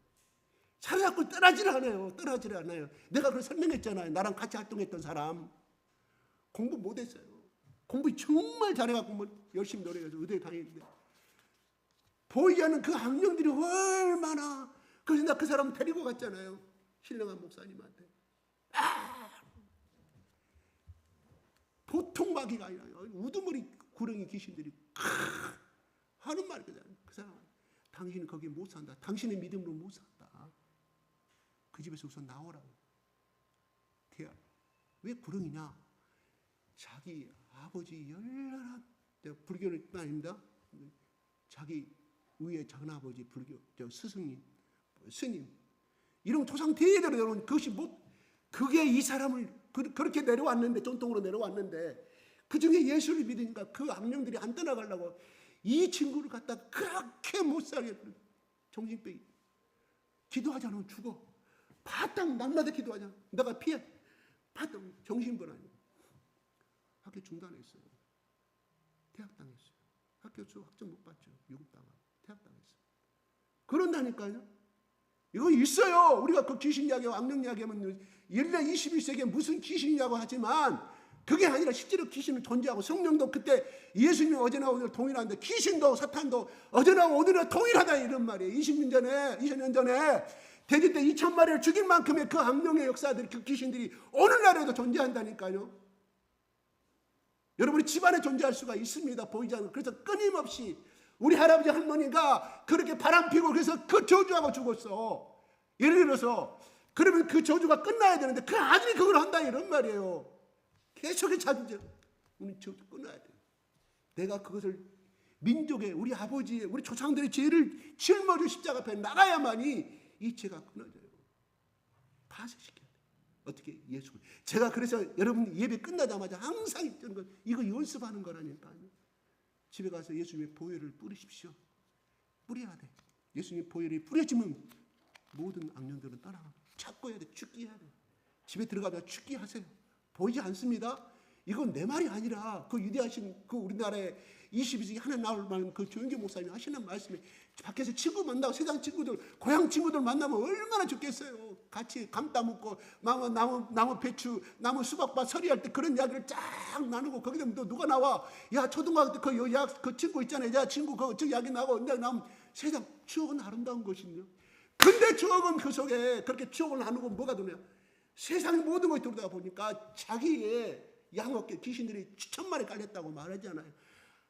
자꾸 떠나지를 않아요. 떠나지를 않아요. 내가 그걸 설명했잖아요. 나랑 같이 활동했던 사람 공부 못했어요. 공부 정말 잘해갖고 뭐 열심히 노력해서 의대에 다니는데 보이지 않는 그 악령들이 얼마나. 그래서 나 그 사람 데리고 갔잖아요. 신령한 목사님한테. 보통 마귀가 아니라 우두머리 구렁이 귀신들이 하는 말이 그 사람 당신은 거기에 못 산다. 당신의 믿음으로 못 산다. 그 집에서 우선 나오라고. 왜 구렁이냐? 자기 아버지 열렬한 불교는 아닙니다. 자기 위에 작은아버지 불교 스승님 스님 이런 조상 대대로 내려온 그것이 못 그게 이 사람을 그렇게 내려왔는데 전통으로 내려왔는데 그 중에 예수를 믿으니까 그 악령들이 안 떠나가려고 이 친구를 갖다 그렇게 못 살게 정신병이 기도하지 않으면 죽어. 바탕 날마다 기도하잖아. 내가 피해. 바탕 정신병 아니야. 학교 중단했어요. 퇴학당했어요. 학교 학점 못 받죠. 유급당하고 퇴학당했어요. 그런다니까요. 이거 있어요. 우리가 그 귀신 이야기와 악령 이야기하면 21세기에 무슨 귀신이냐고 하지만 그게 아니라 실제로 귀신은 존재하고 성령도 그때 예수님이 어제나 오늘 동일한데 귀신도 사탄도 어제나 오늘은 동일하다 이런 말이에요. 20년 전에 대제 때 2,000마리를 죽일 만큼의 그 악령의 역사들이 그 귀신들이 오늘날에도 존재한다니까요. 여러분이 집안에 존재할 수가 있습니다. 보이지 않는. 그래서 끊임없이 우리 할아버지 할머니가 그렇게 바람 피고 그래서 그 저주하고 죽었어. 예를 들어서 그러면 그 저주가 끝나야 되는데 그 아들이 그걸 한다 이런 말이에요. 계속해 자주죠. 우리 저주 끊어야 돼. 내가 그것을 민족의 우리 아버지의 우리 조상들의 죄를 짊어져 십자가 앞에 나가야만이 이 죄가 끊어져요. 파쇄시켜야 돼. 어떻게 예수? 제가 그래서 여러분 예배 끝나자마자 항상 있던 건 이거 연습하는 거라니까요. 집에 가서 예수님의 보혈을 뿌리십시오. 뿌려야 돼. 예수님의 보혈이 뿌려지면 모든 악령들은 떠나가. 찾고 해야 돼. 죽기 해야 돼. 집에 들어가면 죽기 하세요. 보이지 않습니다. 이건 내 말이 아니라 그 위대하신 그 우리나라의 22세기 하나님 나올 만한 그 조영교 목사님이 하시는 말씀이 밖에서 친구 만나고 세상 친구들 고향 친구들 만나면 얼마나 좋겠어요. 같이 감 따먹고 나무 배추 나무 수박밭 서리할 때 그런 이야기를 쫙 나누고 거기다 또 누가 나와 야 초등학교 때 그 친구 있잖아요. 야 친구 저 이야기 나고 나면 세상 추억은 아름다운 것이요. 근데 추억은 그 속에 그렇게 추억을 나누고 뭐가 되냐 세상의 모든 것이 들어다 보니까 자기의 양어깨 귀신들이 1,000마리 깔렸다고 말하잖아요.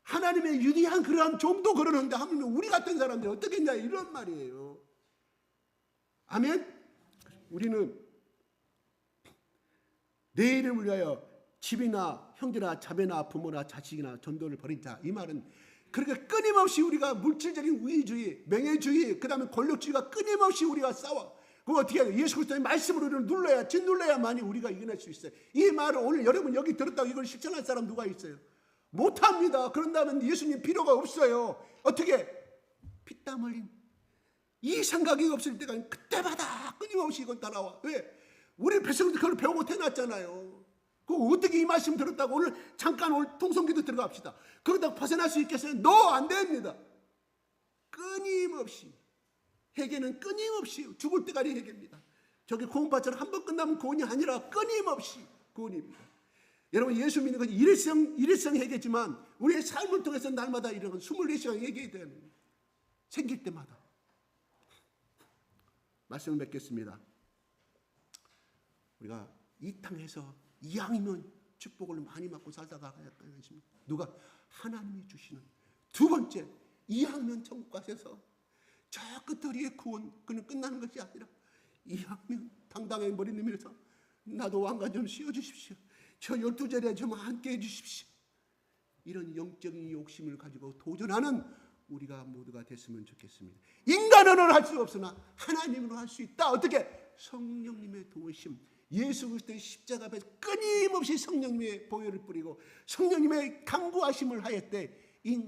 하나님의 유리한 그러한 종도 그러는데 하물며 우리 같은 사람들이 어떻게 했냐 이런 말이에요. 아멘. 우리는 내일을 위하여 집이나 형제나 자매나 부모나 자식이나 전도를 벌인 자. 이 말은 그렇게 끊임없이 우리가 물질적인 우위주의, 명예주의, 그 다음에 권력주의가 끊임없이 우리가 싸워. 그거 어떻게 해야 돼? 예수 그리스도의 말씀으로 우리를 눌러야, 짓눌러야만이 우리가 이겨낼 수 있어요. 이 말을 오늘 여러분 여기 들었다고 이걸 실천할 사람 누가 있어요? 못합니다. 그런다면 예수님 필요가 없어요. 어떻게? 피땀 흘림. 이 생각이 없을 때가 그때마다 끊임없이 이건 따라와. 왜? 우리 백성들 그걸 배우고 태어났잖아요. 그 어떻게 이 말씀 들었다고 오늘 잠깐 오늘 통성기도 들어갑시다. 그러다 벗어날 수 있겠어요? 안 됩니다. 끊임없이. 회개는 끊임없이 죽을 때까지 회개입니다. 저기 구원받처럼 한 번 끝나면 구원이 아니라 끊임없이 구원입니다. 여러분 예수 믿는 건 일일성 회개지만 우리의 삶을 통해서 날마다 이런 24시간 회개해야 되는 거예요. 생길 때마다. 말씀을 맺겠습니다. 우리가 이 땅에서 이왕이면 축복을 많이 받고 살다가 가야 하는 것입니다. 누가? 하나님이 주시는 두 번째 이왕이면 천국 가셔서 저 끝머리의 구원 그는 끝나는 것이 아니라 이왕이면 당당하게 머리 내밀어서 나도 왕관 좀 씌워주십시오. 저 12절에 좀 함께 해주십시오. 이런 영적인 욕심을 가지고 도전하는 우리가 모두가 됐으면 좋겠습니다. 인간으로는 할 수 없으나 하나님으로 할 수 있다. 어떻게? 성령님의 도우심, 예수 그리스도의 십자가 앞에서 끊임없이 성령님의 보혈을 뿌리고 성령님의 강구하심을 하였대. 인간